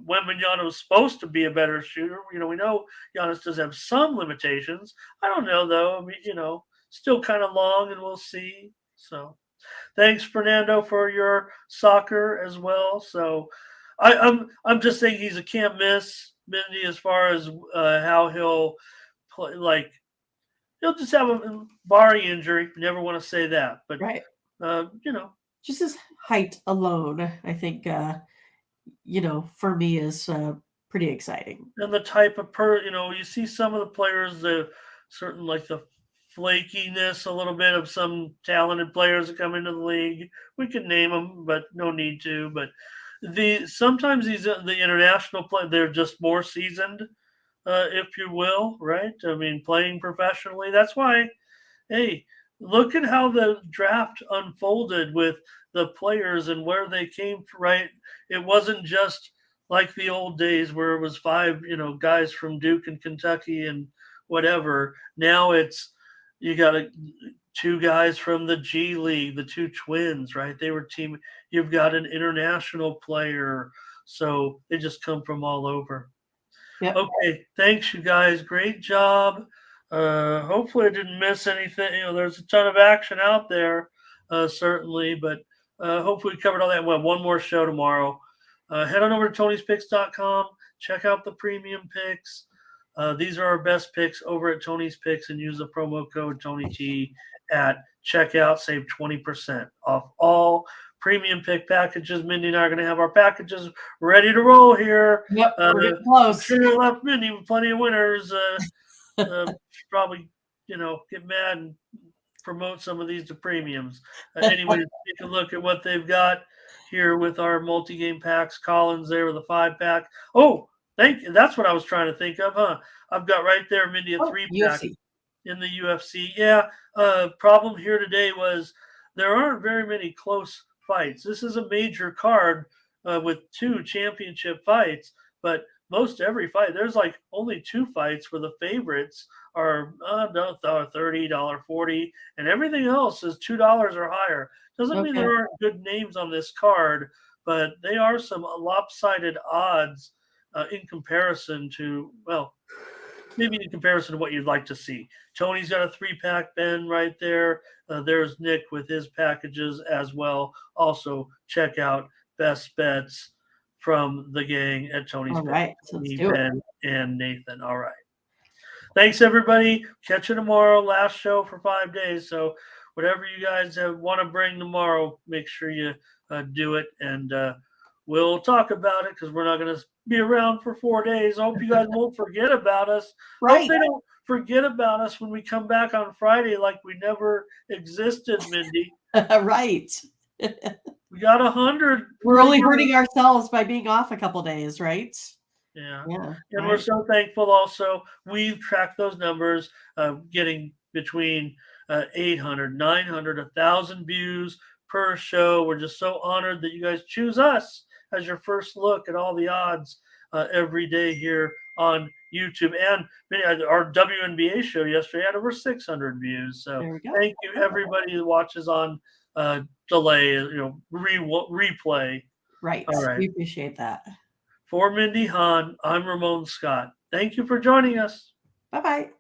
Wembanyama was supposed to be a better shooter. We know Giannis does have some limitations. I don't know though. I mean, still kind of long, and we'll see. So, thanks, Fernando, for your soccer as well. So, I'm just saying he's a can't miss, Mindy, as far as how he'll play. Like he'll just have a barring injury. Never want to say that, but Right. uh, you know, Just his height alone, I think, for me is pretty exciting. and the type of you see some of the players, the certain like the flakiness a little bit of some talented players that come into the league. We can name them, but no need to. But sometimes the international play, they're just more seasoned, if you will, right? I mean, playing professionally. That's why, hey, look at how the draft unfolded with the players and where they came from, right? It wasn't just like the old days where it was five, guys from Duke and Kentucky and whatever. Now it's you got two guys from the G League, the two twins, right? They were team. You've got an international player, so they just come from all over. Yep. Okay, thanks you guys. Great job. Hopefully I didn't miss anything. There's a ton of action out there, certainly, but hopefully we covered all that. We'll have one more show tomorrow. Head on over to Tony'sPicks.com. Check out the premium picks. These are our best picks over at Tony's Picks, and use the promo code TonyT at checkout. Save 20% off all premium pick packages. Mindy and I are going to have our packages ready to roll here. Yep. We're getting close. Sure left Mindy with plenty of winners. Probably, get mad and promote some of these to premiums. Anyway, take a look at what they've got here with our multi-game packs. Collins there with a 5-pack. Oh, thank you. That's what I was trying to think of, huh? I've got right there, Mindy, a 3-pack in the UFC. Yeah. Problem here today was there aren't very many close fights. This is a major card with 2 championship fights, but most every fight, there's like only 2 fights where the favorites are $30, $40, and everything else is $2 or higher. Doesn't mean there aren't good names on this card, but they are some lopsided odds in comparison to, maybe in comparison to what you'd like to see. Tony's got a 3-pack, Ben, right there. There's Nick with his packages as well. Also, check out Best Bets from the gang at Tony's All Pick. right. So let's do it. Ben and Nathan. All right. Thanks, everybody. Catch you tomorrow. Last show for 5 days. So whatever you guys want to bring tomorrow, make sure you do it. And we'll talk about it because we're not going to be around for 4 days. I hope you guys won't forget about us. Right. Hope they don't forget about us when we come back on Friday like we never existed, Mindy. Right. We got 100. We're only hurting ourselves by being off a couple days, right? Yeah. Yeah. And we're so thankful also. We've tracked those numbers, getting between 800, 900, 1,000 views per show. We're just so honored that you guys choose us as your first look at all the odds every day here on YouTube. And our WNBA show yesterday had over 600 views. So thank you, everybody who watches on delay, replay. Right. All right. We appreciate that. For Mindy Hahn, I'm Ramon Scott. Thank you for joining us. Bye-bye.